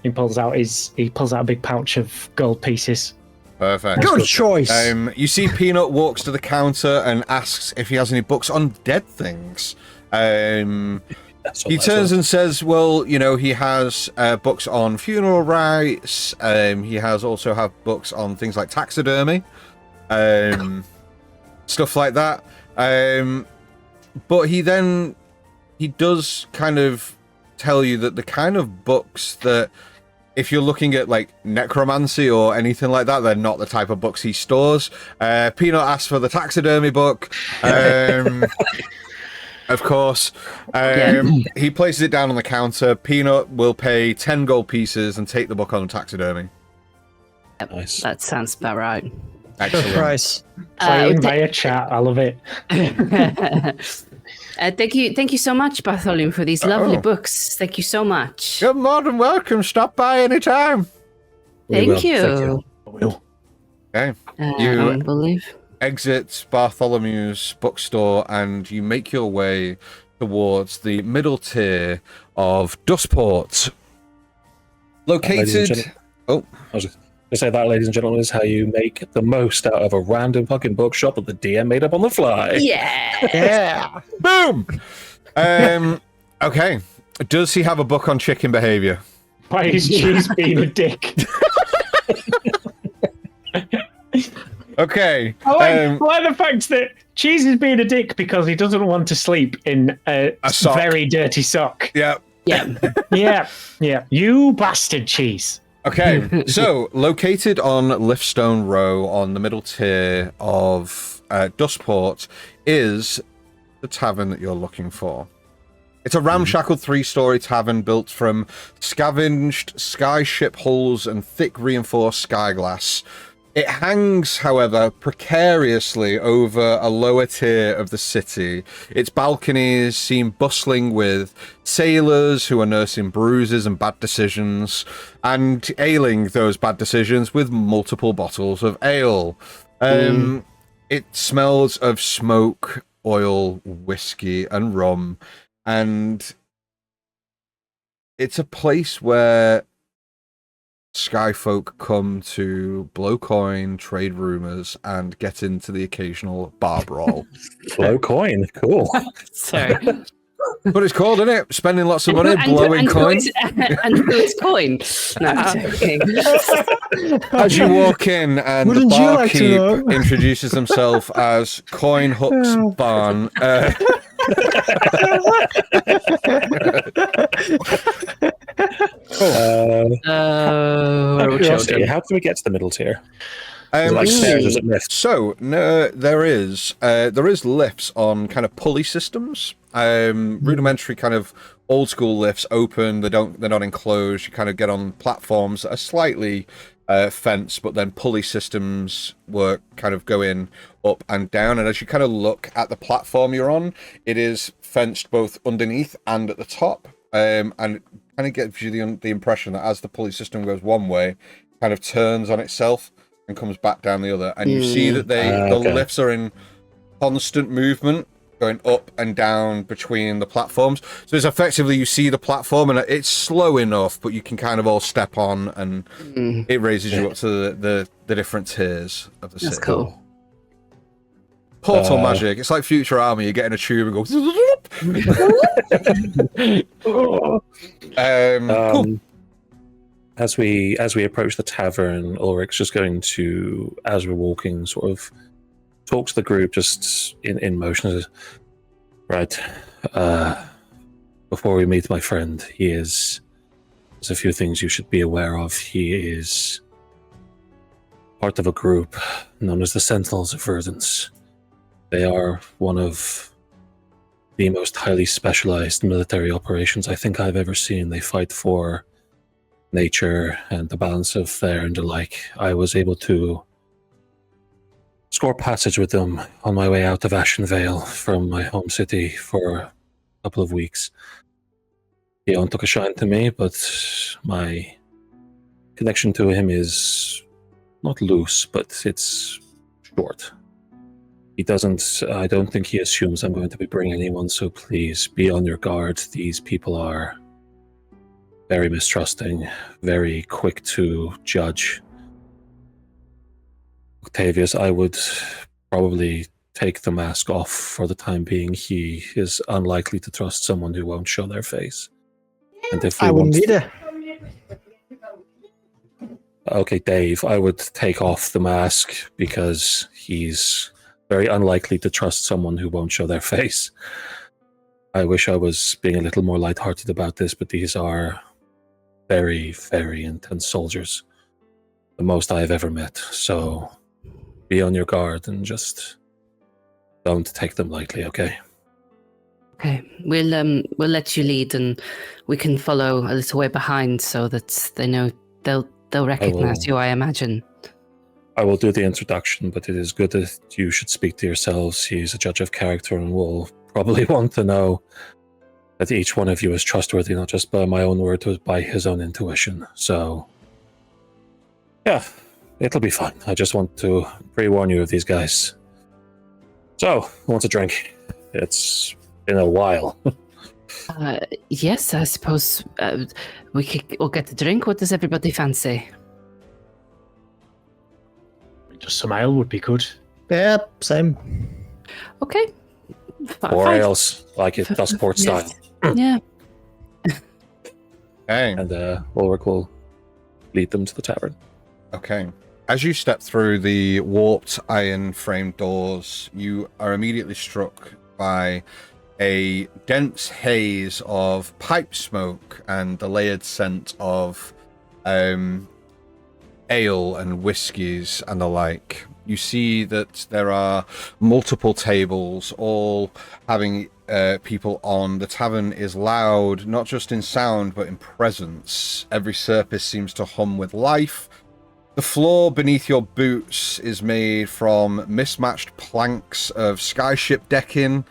He pulls out a big pouch of gold pieces. perfect. Good choice. You see Peanut walks to the counter and asks if he has any books on dead things. He turns and says, well, he has books on funeral rites. He also have books on things like taxidermy, stuff like that. But he does kind of tell you that the kind of books that, if you're looking at like necromancy or anything like that, they're not the type of books he stores. Peanut asks for the taxidermy book. Of course. He places it down on the counter. Peanut will pay 10 gold pieces and take the book on taxidermy. Yep, Nice. that sounds about right. Excellent. Surprise. Playing via chat. I love it. Thank you so much, Bartholomew, for these lovely books. Thank you so much. You're more than welcome. Stop by anytime. Thank you. I will. Okay. I You don't believe. exit Bartholomew's bookstore and you make your way towards the middle tier of Duskport. Ladies and Located. gentlemen. Oh, I was just going to say that, ladies and gentlemen, is how you make the most out of a random fucking bookshop that the DM made up on the fly. Yeah. Yeah. boom. Okay. Does he have a book on chicken behavior? Why is Cheese being a dick? Okay. I like the fact that Cheese is being a dick because he doesn't want to sleep in a sock. very dirty sock. Yeah. Yeah. Yeah. You bastard, Cheese. Okay, so located on Liftstone Row on the middle tier of Duskport is the tavern that you're looking for. It's a ramshackled 3-story tavern built from scavenged skyship hulls and thick reinforced sky glass. It hangs, however, precariously over a lower tier of the city. Its balconies seem bustling with sailors who are nursing bruises and bad decisions, and ailing those bad decisions with multiple bottles of ale. It smells of smoke, oil, whiskey, and rum, and it's a place where Skyfolk come to blow coin, trade rumors, and get into the occasional bar brawl. Blow coin. Cool. Sorry. But it's called, isn't it? Spending lots of money, blowing coin. And who is coin? No, I'm joking. As you walk in, and Wouldn't the you like to barkeep know? introduces himself as Coin Hook's Barn. Out of curiosity, how can we get to the middle tier? Is it like stairs or is it lifts? So no, there is lifts on kind of pulley systems, rudimentary kind of old school lifts. Open, they're not enclosed. You kind of get on platforms that are slightly fenced, but then pulley systems work kind of go in up and down. And as you kind of look at the platform you're on, it is fenced both underneath and at the top, and it kind of gives you the impression that as the pulley system goes one way, it kind of turns on itself and comes back down the other, and you see that the lifts are in constant movement, going up and down between the platforms. So it's effectively, you see the platform, and it's slow enough, but you can kind of all step on, and it raises you up to the different tiers of the city. That's cool. Portal magic. It's like Futurama. You get in a tube and go. Cool. As we approach the tavern, Ulrich's just going to, as we're walking, sort of talk to the group, just in motion. Right. Before we meet my friend, there's a few things you should be aware of. He is part of a group known as the Sentinels of Verdance. They are one of the most highly specialized military operations I think I've ever seen. They fight for nature and the balance of fair and the like. I was able to score passage with them on my way out of Ashenvale from my home city for a couple of weeks. Theon took a shine to me, but my connection to him is not loose, but it's short. I don't think he assumes I'm going to be bringing anyone, so please be on your guard. These people are very mistrusting, very quick to judge. Octavius, I would probably take the mask off for the time being. He is unlikely to trust someone who won't show their face. And if I wouldn't either. Okay, Dave, I would take off the mask because he's very unlikely to trust someone who won't show their face. I wish I was being a little more lighthearted about this, but these are very, very intense soldiers. The most I've ever met. So be on your guard and just don't take them lightly, okay? Okay, we'll let you lead, and we can follow a little way behind so that they know they'll recognize you, I imagine. I will do the introduction, but it is good that you should speak to yourselves. He's a judge of character and will probably want to know that each one of you is trustworthy, not just by my own word, but by his own intuition. So, yeah, it'll be fun. I just want to pre-warn you of these guys. So, who wants a drink? It's been a while. Yes, I suppose we'll get the drink. What does everybody fancy? Just some ale would be good. Yeah, same. Okay. Or ales, like it, Duskport style. Yeah. Okay. And Ulrich will lead them to the tavern. Okay. As you step through the warped iron framed doors, you are immediately struck by a dense haze of pipe smoke and the layered scent of ale and whiskies and the like. You see that there are multiple tables, all having people on. The tavern is loud, not just in sound, but in presence. Every surface seems to hum with life. The floor beneath your boots is made from mismatched planks of skyship decking,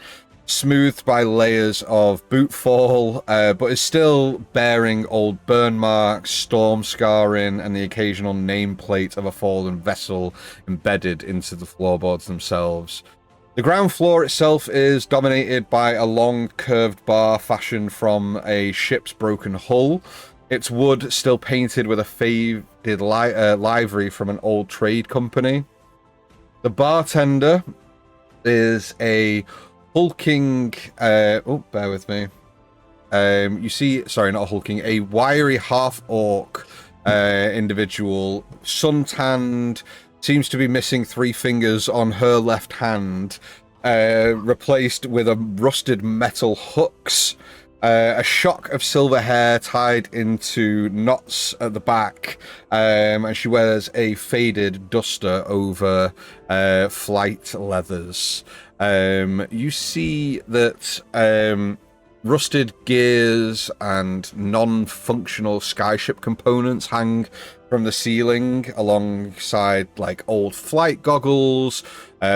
smoothed by layers of bootfall, but is still bearing old burn marks, storm scarring, and the occasional nameplate of a fallen vessel embedded into the floorboards themselves. The ground floor itself is dominated by a long curved bar fashioned from a ship's broken hull. Its wood still painted with a faded livery from an old trade company. The bartender is a hulking, bear with me. You see, sorry, not a hulking, a wiry half-orc individual, suntanned, seems to be missing 3 fingers on her left hand, replaced with a rusted metal hooks, a shock of silver hair tied into knots at the back, and she wears a faded duster over flight leathers. You see that rusted gears and non-functional skyship components hang from the ceiling alongside like old flight goggles,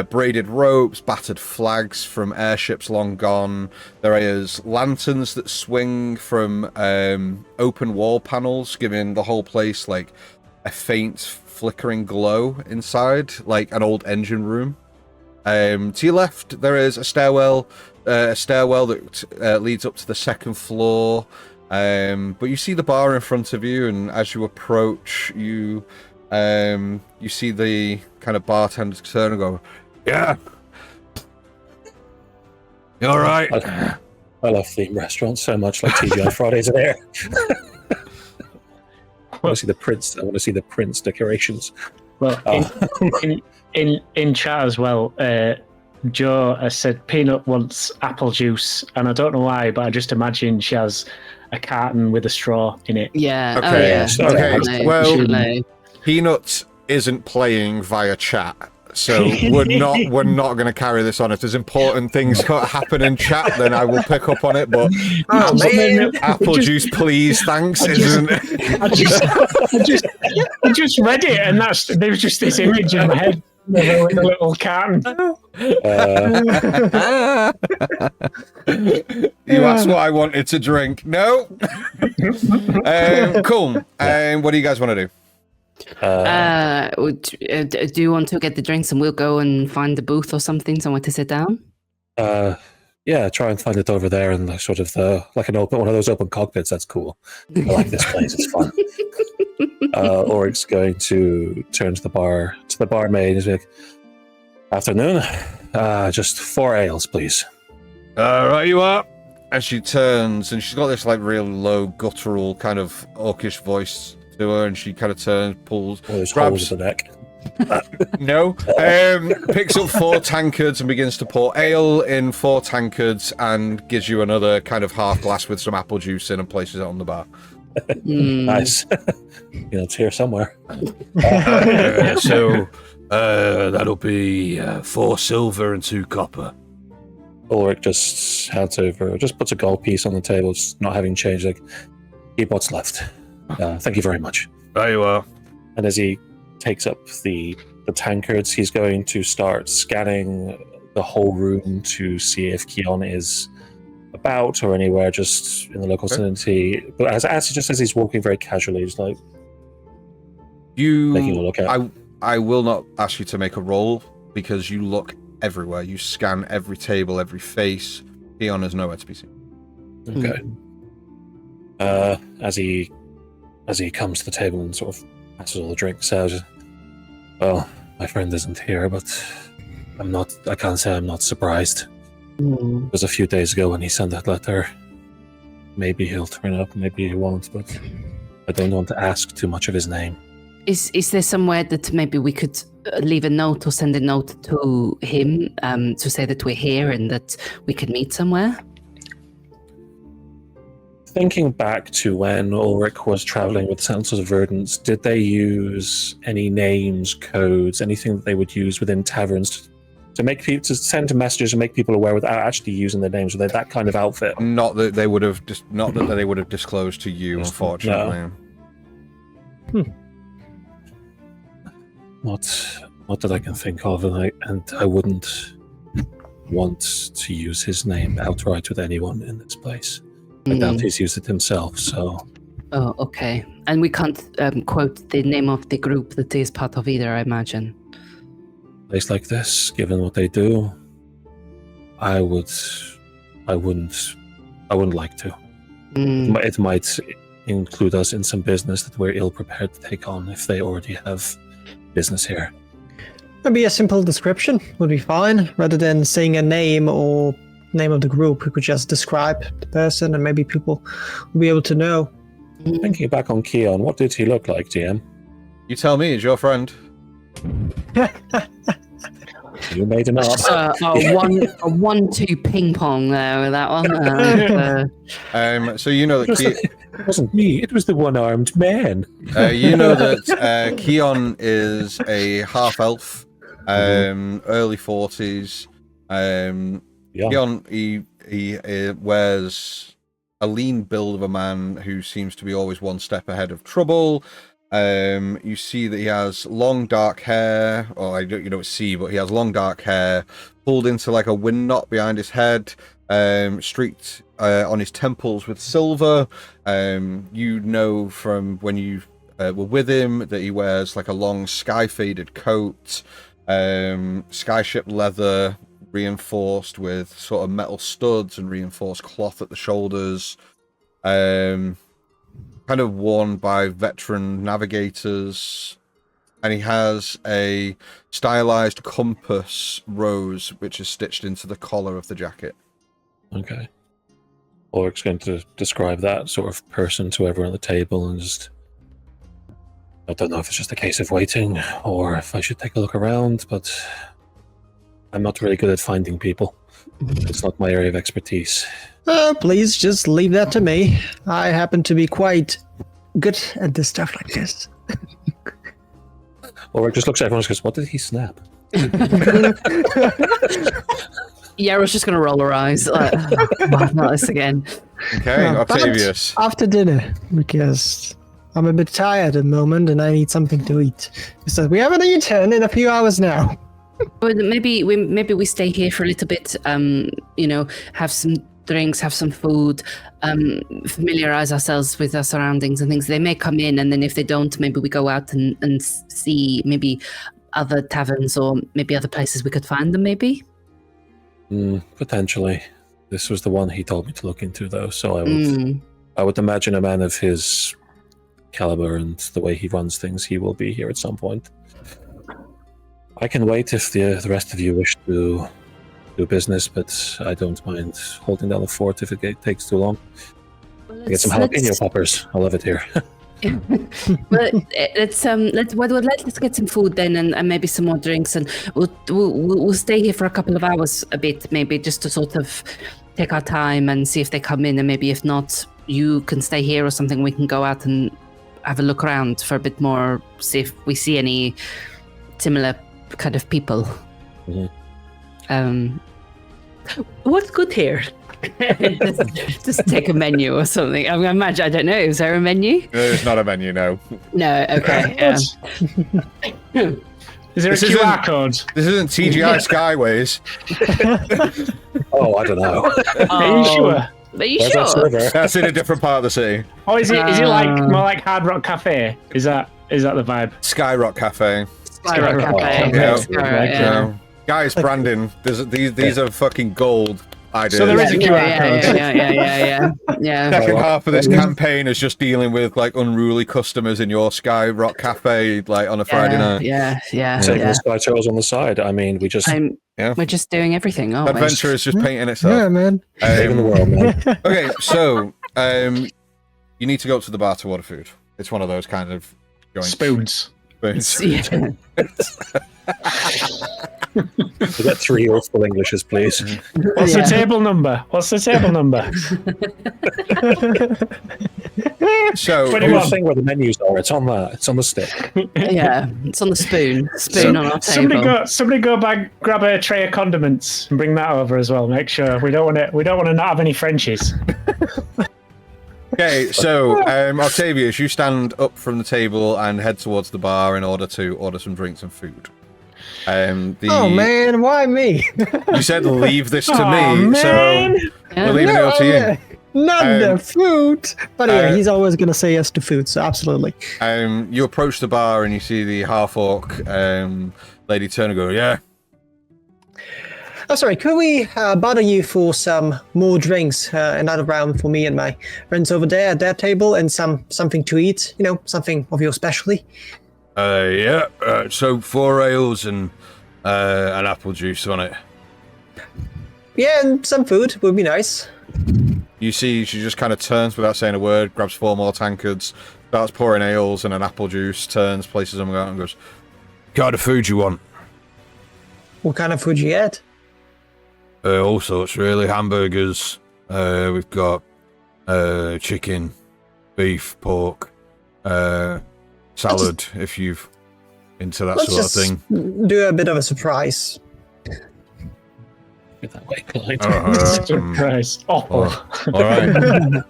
braided ropes, battered flags from airships long gone. There is lanterns that swing from open wall panels, giving the whole place like a faint flickering glow inside, like an old engine room. To your left, there is a stairwell that leads up to the second floor. But you see the bar in front of you, and as you approach, you see the kind of bartender turn and go, "Yeah, you all right?" I love theme restaurants so much, like TGI Fridays are there. I want to see the Prince. I want to see the Prince decorations. Well, in chat as well, Joe has said Peanut wants apple juice, and I don't know why, but I just imagine she has a carton with a straw in it. Yeah. Okay. Oh, yeah. Okay. No, Well, shouldn't know. Peanut isn't playing via chat, so we're not going to carry this on. If there's important things happen in chat, then I will pick up on it. But apple juice, please, thanks. I just read it, and there was just this image in my head. With a little carton. You asked what I wanted to drink. No. Cool. What do you guys want to do? Do you want to get the drinks and we'll go and find the booth or something, somewhere to sit down? Yeah, try and find it over there in sort of like one of those open cockpits. That's cool. I like this place. It's fun. Ulrich's going to turn to the barmaid. He's like, "Afternoon. Just 4 ales, please." Right, you are. And she turns, and she's got this like real low, guttural kind of orcish voice to her, and she kind of turns, pulls, All those grabs holes in the neck. No. Picks up 4 tankards and begins to pour ale in 4 tankards, and gives you another kind of half glass with some apple juice in, and places it on the bar. Nice. It's here somewhere. So that'll be 4 silver and 2 copper. Ulrich just hands over, just puts a gold piece on the table, just not having change. Like, keep what's left. Thank you very much. There you are. And as he takes up the tankards. He's going to start scanning the whole room to see if Keon is about or anywhere just in the local vicinity. But as he's walking very casually, just like making a look at. I will not ask you to make a roll because you look everywhere. You scan every table, every face. Keon is nowhere to be seen. Okay. As he comes to the table and sort of passes all the drinks out. Well, my friend isn't here, but I can't say I'm not surprised. It was a few days ago when he sent that letter. Maybe he'll turn up, maybe he won't, but I don't want to ask too much of his name. Is there somewhere that maybe we could leave a note or send a note to him to say that we're here and that we could meet somewhere? Thinking back to when Ulrich was traveling with Councils of Verdance, did they use any names, codes, anything that they would use within taverns to send messages and make people aware without actually using their names? Were they that kind of outfit? Not that they would have disclosed to you, unfortunately. No. Not that I can think of, and I wouldn't want to use his name outright with anyone in this place. I doubt he's used it himself, so... Oh, okay. And we can't quote the name of the group that he is part of either, I imagine. A place like this, given what they do, I wouldn't like to. It might include us in some business that we're ill-prepared to take on if they already have business here. Maybe a simple description would be fine, rather than saying a name or name of the group. We could just describe the person and maybe people will be able to know. Thinking back on Keon, what did he look like, GM? You tell me, he's your friend. You made him up. A 1-2 ping pong there with that one. So you know that it wasn't me, it was the one-armed man. you know that Keon is a half-elf, early 40s. Keon, he wears a lean build of a man who seems to be always one step ahead of trouble. You see that he has long dark hair, or you don't see, but he has long dark hair pulled into like a wind knot behind his head, streaked on his temples with silver. You know from when you were with him that he wears like a long sky faded coat, skyship leather reinforced with sort of metal studs and reinforced cloth at the shoulders. Kind of worn by veteran navigators, and he has a stylized compass rose which is stitched into the collar of the jacket. Okay. Ulrich's going to describe that sort of person to everyone at the table and just... I don't know if it's just a case of waiting or if I should take a look around, but I'm not really good at finding people. It's not my area of expertise. Please just leave that to me. I happen to be quite good at this stuff like this. Ulrich just looks at everyone and goes, what did he snap? Yara's just going to roll her eyes. Like, not this again. Okay, Octavius. After dinner, because I'm a bit tired at the moment and I need something to eat. So we haven't eaten in a few hours now. Well, maybe we stay here for a little bit. Have some drinks, have some food, familiarize ourselves with our surroundings and things. They may come in, and then if they don't, maybe we go out and see maybe other taverns or maybe other places we could find them. Maybe. Potentially. This was the one he told me to look into, though. So I would imagine a man of his caliber and the way he runs things, he will be here at some point. I can wait if the rest of you wish to do business, but I don't mind holding down the fort if it takes too long. Get some jalapeno poppers. I love it here. Well, let's get some food then, and maybe some more drinks, and we'll stay here for a couple of hours, a bit, maybe just to sort of take our time and see if they come in, and maybe if not, you can stay here or something. We can go out and have a look around for a bit more, see if we see any similar kind of people. What's good here? just take a menu or something. I imagine. I don't know. Is there a menu? There's not a menu, no. No. Okay. Yeah. Is there a QR code? This isn't TGI Skyways. Oh, I don't know. Are you sure? Are you Where's that sure? server? That's in a different part of the city. Oh, is it like more like Hard Rock Cafe? Is that the vibe? Skyrock Cafe. Skyrock Cafe. Yeah. Skyrock, Yeah. Guys, Brandon, these are fucking gold ideas. So there is a QR code. Yeah. Second half of this campaign is just dealing with like unruly customers in your Skyrock Cafe, like on a Friday night. Saving the Sky Turtles on the side. I mean, we just We're just doing everything, aren't we? Adventure is just painting itself. Yeah, man. saving the world, man. Okay, so you need to go up to the bar to order food. It's one of those kind of joints. Spoons. Spoons. Yeah. We get 3 full Englishes, please. What's the table number? So The 21. thing where the menus are, it's on that. It's on the stick. Yeah, it's on the spoon. Spoon on our table. Somebody go back, grab a tray of condiments and bring that over as well. Make sure we don't want to not have any Frenchies. Okay, so Octavius, you stand up from the table and head towards the bar in order to order some drinks and food. Oh man, why me? You said leave this to Aw, me, so man. we're leaving it up to you. Not the food. But yeah, he's always going to say yes to food, so absolutely. You approach the bar and you see the half-orc lady turn and go, yeah. Oh, sorry, could we bother you for some more drinks? Another round for me and my friends over there at that table, and something to eat. You know, something of your specialty. Yeah. So 4 ales and an apple juice on it. Yeah, and some food would be nice. You see, she just kind of turns without saying a word, grabs 4 more tankards, starts pouring ales and an apple juice, turns, places them out, and goes, "What kind of food you want?" What kind of food you get? All sorts, really. Hamburgers. We've got chicken, beef, pork, salad, if you've into that Let's sort of just thing. do a bit of a surprise. Get that way, Clyde. Surprise. All right.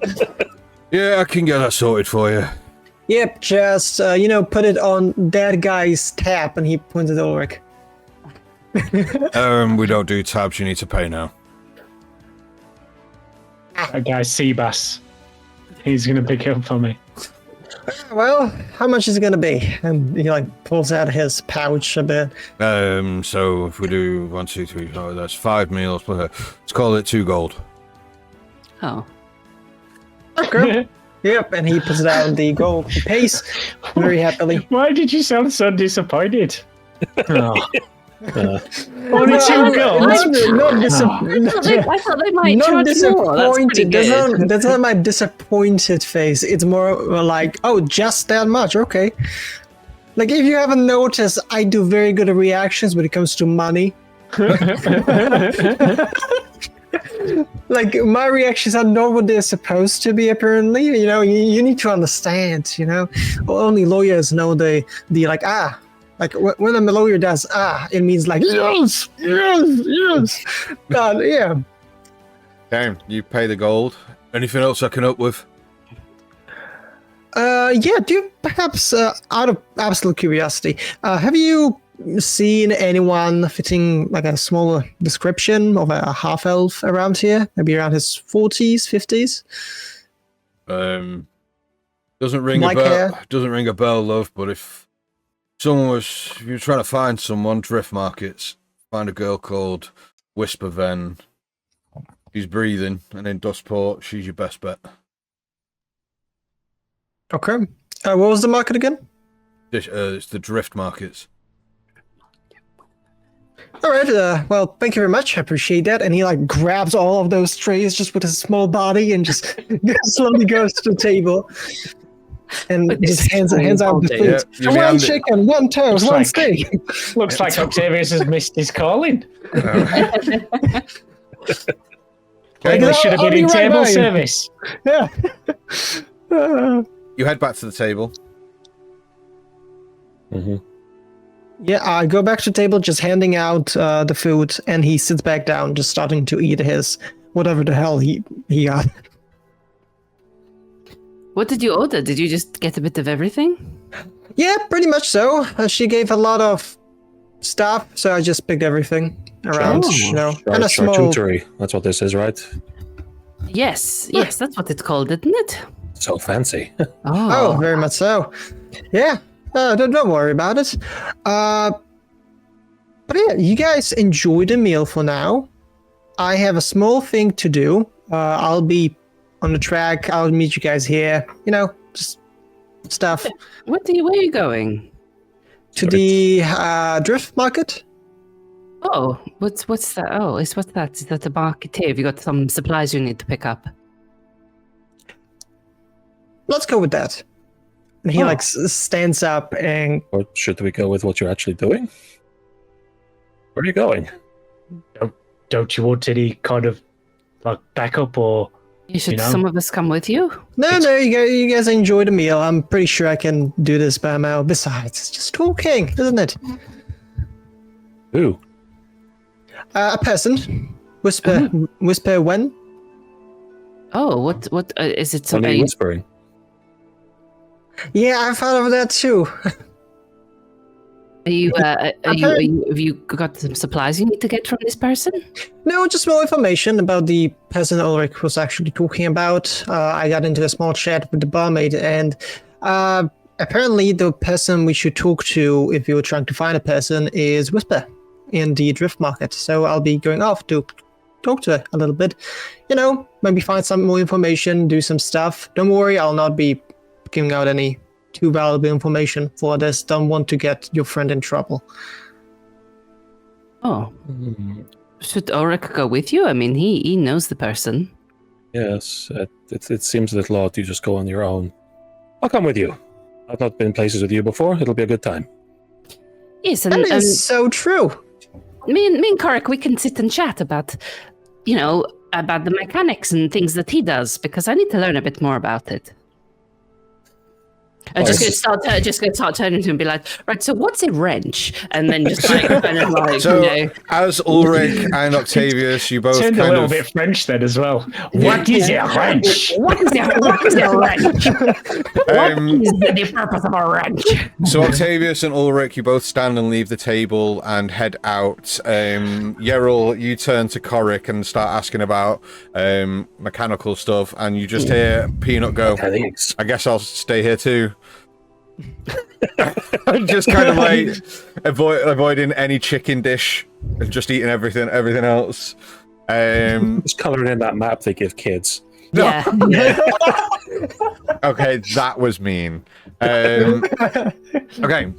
Yeah, I can get that sorted for you. Yep, just put it on that guy's tab, and he pointed at Ulrich. We don't do tabs. You need to pay now. That guy's Seabass. He's gonna pick it up for me. Well, how much is it gonna be? And he pulls out his pouch a bit. So if we do 1, 2, 3, 4, that's 5 meals. Let's call it 2 gold. Oh. Okay. Yep, and he puts down the gold. He pays very happily. Why did you sound so disappointed? Oh. Only 2 gold. I thought they might Not charge more. That's pretty disappointed. good. That's not my disappointed face. It's more like, oh, just that much. Okay. Like, if you haven't noticed, I do very good reactions when it comes to money. Like, my reactions are not what they're supposed to be, apparently. You need to understand, Only lawyers know the like, when a lawyer does, it means like, yes. But, yeah. Damn, you pay the gold. Anything else I can help with? Yeah, do you perhaps, out of absolute curiosity, have you seen anyone fitting like a smaller description of a half-elf around here? Maybe around his 40s, 50s? Doesn't ring Black a bell. hair? Doesn't ring a bell, love. But if you're trying to find someone, drift markets, find a girl called Whisper Ven. She's breathing, and in Duskport, she's your best bet. Okay. What was the market again? It's the drift markets. All right. Well, thank you very much. I appreciate that. And he grabs all of those trays just with his small body and just slowly goes to the table and just hands out the food. Yeah, One chicken, 1 toast, Looks 1 like- steak. Looks like Octavius has missed his calling. English should have been in table service. Yeah. You head back to the table. Mm-hmm. Yeah, I go back to the table, just handing out the food, and he sits back down, just starting to eat his whatever the hell he got. What did you order? Did you just get a bit of everything? Yeah, pretty much so. She gave a lot of stuff, so I just picked everything around, and a small. Charcuterie. That's what this is, right? Yes, that's what it's called, isn't it? So fancy. Oh, very much so. Yeah, don't worry about it. But yeah, you guys enjoy the meal for now. I have a small thing to do. I'll be on the track. I'll meet you guys here. Just stuff. Where are you going? To the drift market. Oh, what's that? Oh, what's that? Is that the market here? Have you got some supplies you need to pick up? Let's go with that. And he stands up and. Or should we go with what you're actually doing? Where are you going? Don't you want any kind of backup or? Should some of us come with you? No, you guys enjoy the meal. I'm pretty sure I can do this by now. Besides, it's just talking, isn't it? Who? A person. Whisper when? Oh, what is it? What are you whispering? Yeah, I thought of that too. Have you got some supplies you need to get from this person? No, just more information about the person Ulrich was actually talking about. I got into a small chat with the barmaid, and apparently the person we should talk to if you were trying to find a person is Whisper in the drift market. So I'll be going off to talk to her a little bit. Maybe find some more information, do some stuff. Don't worry, I'll not be giving out any too valuable information for this. Don't want to get your friend in trouble. Oh. Should Ulrich go with you? I mean, he knows the person. Yes, it seems a little odd you just go on your own. I'll come with you. I've not been places with you before. It'll be a good time. Yes, and that is so true. Me and Korik, we can sit and chat about, about the mechanics and things that he does, because I need to learn a bit more about it. I'm just going to start turning to him and be like, right, so what's a wrench? And then just So, as Ulrich and Octavius, you both turned a little bit French then as well. What is a wrench? What is a wrench? What is the purpose of a wrench? So Octavius and Ulrich, you both stand and leave the table and head out. Yeril, you turn to Korik and start asking about mechanical stuff, and you just hear Peanut go, I guess I'll stay here too. Just kind of avoiding any chicken dish and just eating everything else. Just colouring in that map they give kids. Yeah. Okay, that was mean. Okay.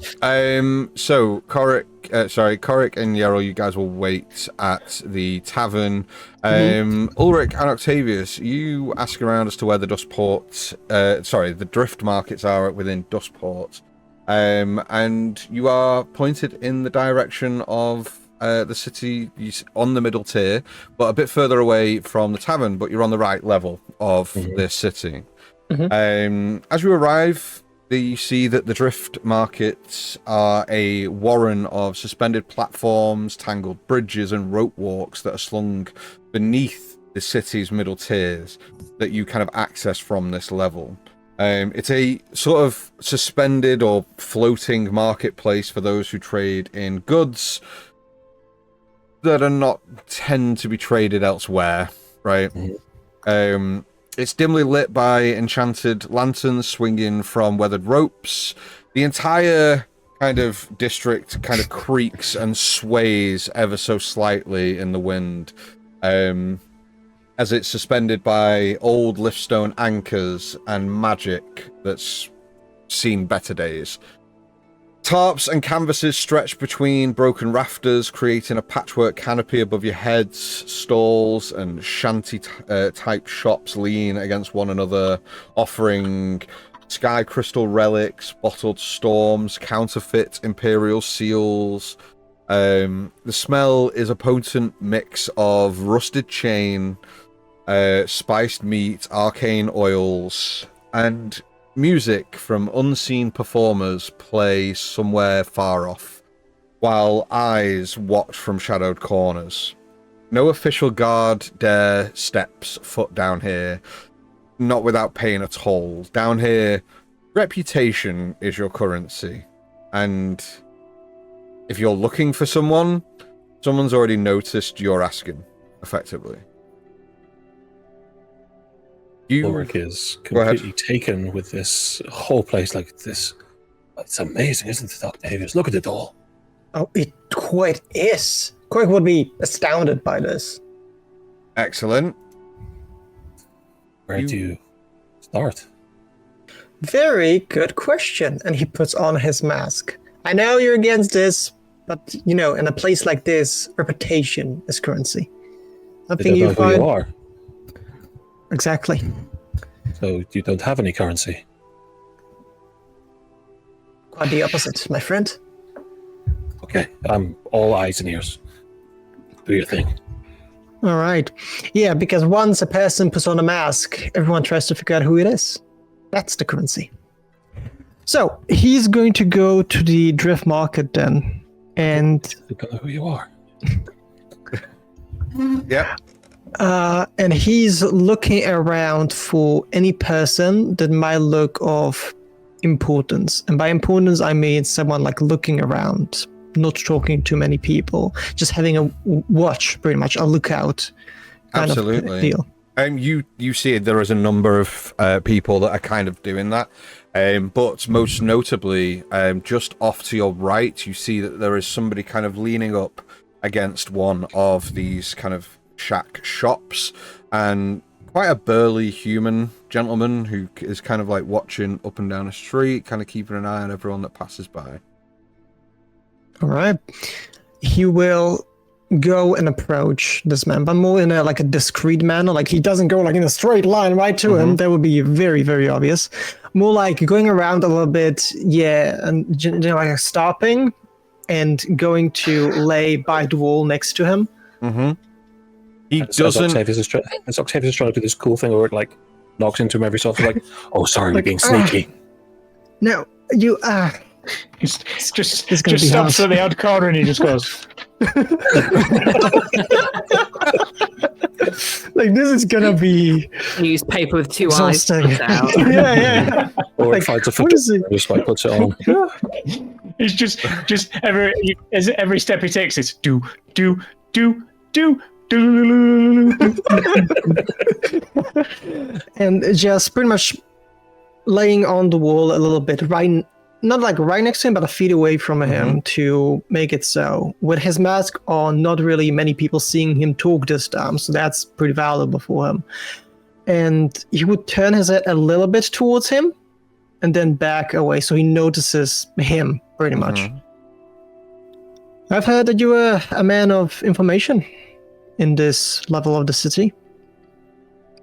So Korik and Yeril, you guys will wait at the tavern. Ulrich and Octavius, you ask around as to where the the drift markets are within Duskport. And you are pointed in the direction of the city on the middle tier, but a bit further away from the tavern, but you're on the right level of this city. As you arrive, you see that the drift markets are a warren of suspended platforms, tangled bridges, and rope walks that are slung beneath the city's middle tiers that you kind of access from this level. It's a sort of suspended or floating marketplace for those who trade in goods that are not tend to be traded elsewhere, right? It's dimly lit by enchanted lanterns swinging from weathered ropes. The entire kind of district kind of creaks and sways ever so slightly in the wind, as it's suspended by old liftstone anchors and magic that's seen better days. Tarps and canvases stretch between broken rafters, creating a patchwork canopy above your heads. Stalls and shanty-type shops lean against one another, offering sky crystal relics, bottled storms, counterfeit imperial seals. The smell is a potent mix of rusted chain, spiced meat, arcane oils, and music from unseen performers play somewhere far off. while eyes watch from shadowed corners. No official guard dare steps foot down here, not without paying a toll. Down here, reputation is your currency, and if you're looking for someone's already noticed you're asking, effectively. Ulrich is completely taken with this whole place. Like this, it's amazing, isn't it, Octavius? Look at it all. Oh, it quite is. Quite would be astounded by this. Excellent. Where do you start? Very good question. And he puts on his mask. I know you're against this, but in a place like this, reputation is currency. Nothing you find. Who you are. Exactly. So you don't have any currency. Quite the opposite, my friend. Okay, I'm all eyes and ears. Do your thing. All right. Yeah, because once a person puts on a mask, everyone tries to figure out who it is. That's the currency. So he's going to go to the drift market then, and You don't know who you are. Yep. And he's looking around for any person that might look of importance. And by importance, I mean someone like looking around, not talking to many people, just having a watch, pretty much a lookout kind Absolutely. of deal. You see there is a number of people that are kind of doing that, but most notably, just off to your right, you see that there is somebody kind of leaning up against one of these kind of shack shops, and quite a burly human gentleman who is kind of like watching up and down the street, kind of keeping an eye on everyone that passes by. All right. He will go and approach this man, but more in a discreet manner. Like he doesn't go like in a straight line right to him. That would be very, very obvious. More like going around a little bit, and like stopping and going to lay by the wall next to him. Mm-hmm. He As doesn't. Octavius is trying to do this cool thing where it like knocks into him every so often, like, "Oh, sorry, you're being sneaky." No, you He's just It's gonna be stops hard. at the odd corner and he just goes. like this is gonna be Newspaper with two exhausting. eyes. Out. yeah. Or Like, finds a what is it? just like puts it on. He's just every step he takes is do. And just pretty much laying on the wall a little bit, not like right next to him, but a feet away from him to make it so. With his mask on, not really many people seeing him talk this time, so that's pretty valuable for him. And he would turn his head a little bit towards him and then back away, so he notices him pretty much. I've heard that you are a man of information in this level of the city.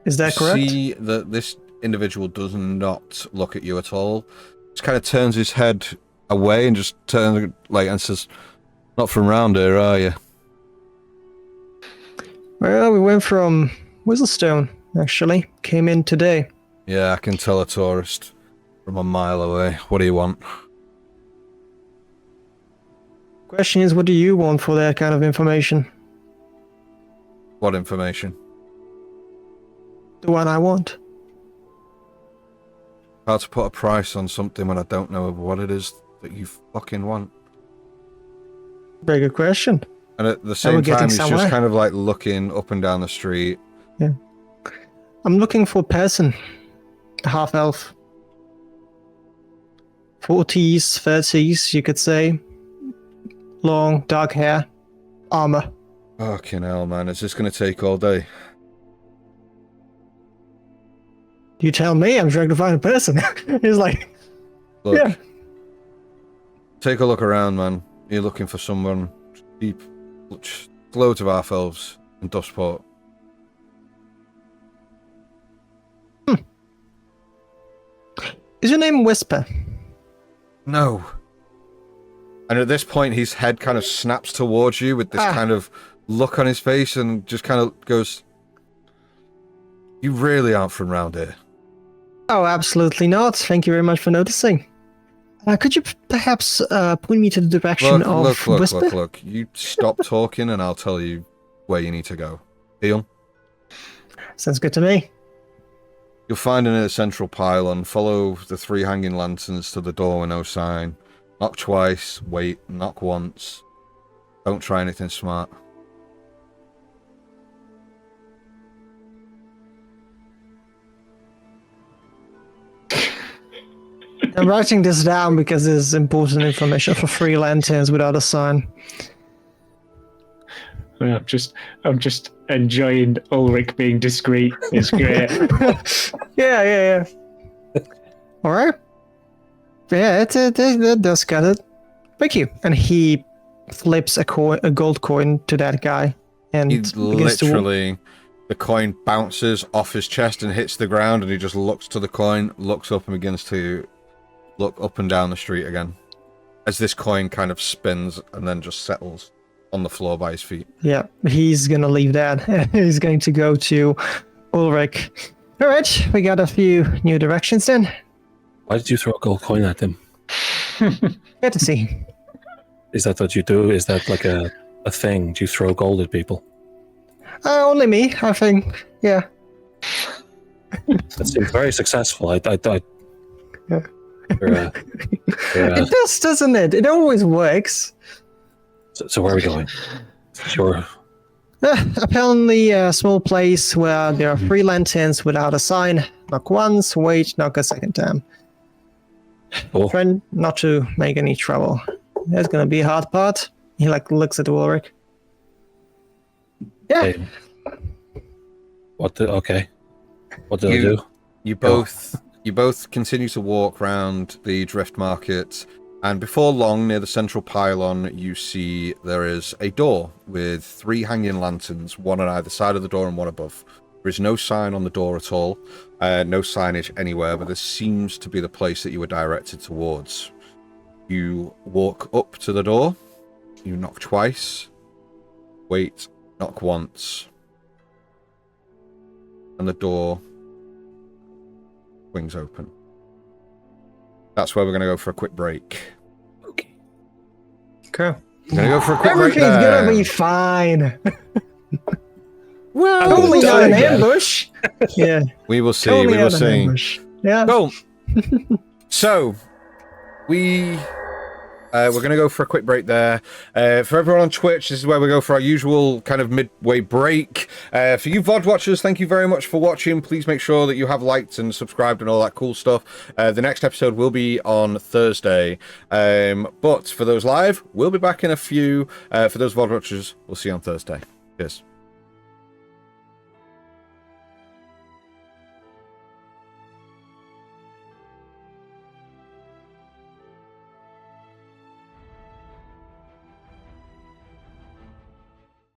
Is that correct? See that this individual does not look at you at all. Just kind of turns his head away and just turns and says, "Not from round here, are you?" Well, we went from Whistlestone, actually. Came in today. Yeah, I can tell a tourist from a mile away. What do you want? Question is, what do you want for that kind of information? What information? The one I want. Hard to put a price on something when I don't know what it is that you fucking want. Very good question. And at the we're same getting time, he's somewhere. just kind of like looking up and down the street. Yeah. I'm looking for a person. A half-elf. 40s, 30s, you could say. Long, dark hair. Armor. Fucking hell, man. Is this going to take all day? You tell me, I'm trying to find a person. He's like, Look, yeah. take a look around, man. You're looking for someone deep. Loads of half-elves in Duskport. Is your name Whisper? No. And at this point, his head kind of snaps towards you with this kind of look on his face and just kind of goes, "You really aren't from round here." Oh, absolutely not. Thank you very much for noticing. Could you perhaps point me to the direction of Whisper? Look. You stop talking and I'll tell you where you need to go. Deal? Sounds good to me. You'll find it in a central pylon. Follow the 3 hanging lanterns to the door with no sign. Knock twice, wait, knock once. Don't try anything smart. I'm writing this down because it's important information for 3 lanterns without a sign. I'm just enjoying Ulrich being discreet. It's great. Yeah. All right. Yeah, it does got it. Thank you. And he flips a gold coin to that guy, and He literally, the coin bounces off his chest and hits the ground, and he just looks to the coin, looks up, and begins to look up and down the street again, as this coin kind of spins and then just settles on the floor by his feet. Yeah, he's gonna leave that. He's going to go to Ulrich. All right, we got a few new directions then. Why did you throw a gold coin at them? Good to see. Is that what you do? Is that like a thing? Do you throw gold at people? Only me, I think. Yeah. That seems very successful. It does, doesn't it? It always works. So where are we going? Sure. Apparently a small place where there are 3 lanterns without a sign. Knock once, wait, knock a second time. Cool. Friend, not to make any trouble. That's gonna be a hard part. He looks at Ulrich. Yeah. Hey. Okay. What did I do? You both continue to walk around the Drift Market, and before long, near the central pylon, you see there is a door with 3 hanging lanterns, one on either side of the door and one above. There is no sign on the door at all, no signage anywhere, but this seems to be the place that you were directed towards. You walk up to the door, you knock twice, wait, knock once, and the door swings open. That's where we're going to go for a quick break. Okay. Cool. We're going to go for a quick break Everything's there. gonna be fine. Well, Totally not an again. ambush. Yeah. we will see. Totally We will not an see. ambush. Yeah. Cool. So, we're going to go for a quick break there. For everyone on Twitch, this is where we go for our usual kind of midway break. For you VOD watchers, thank you very much for watching. Please make sure that you have liked and subscribed and all that cool stuff. The next episode will be on Thursday. But for those live, we'll be back in a few. For those VOD watchers, we'll see you on Thursday. Cheers.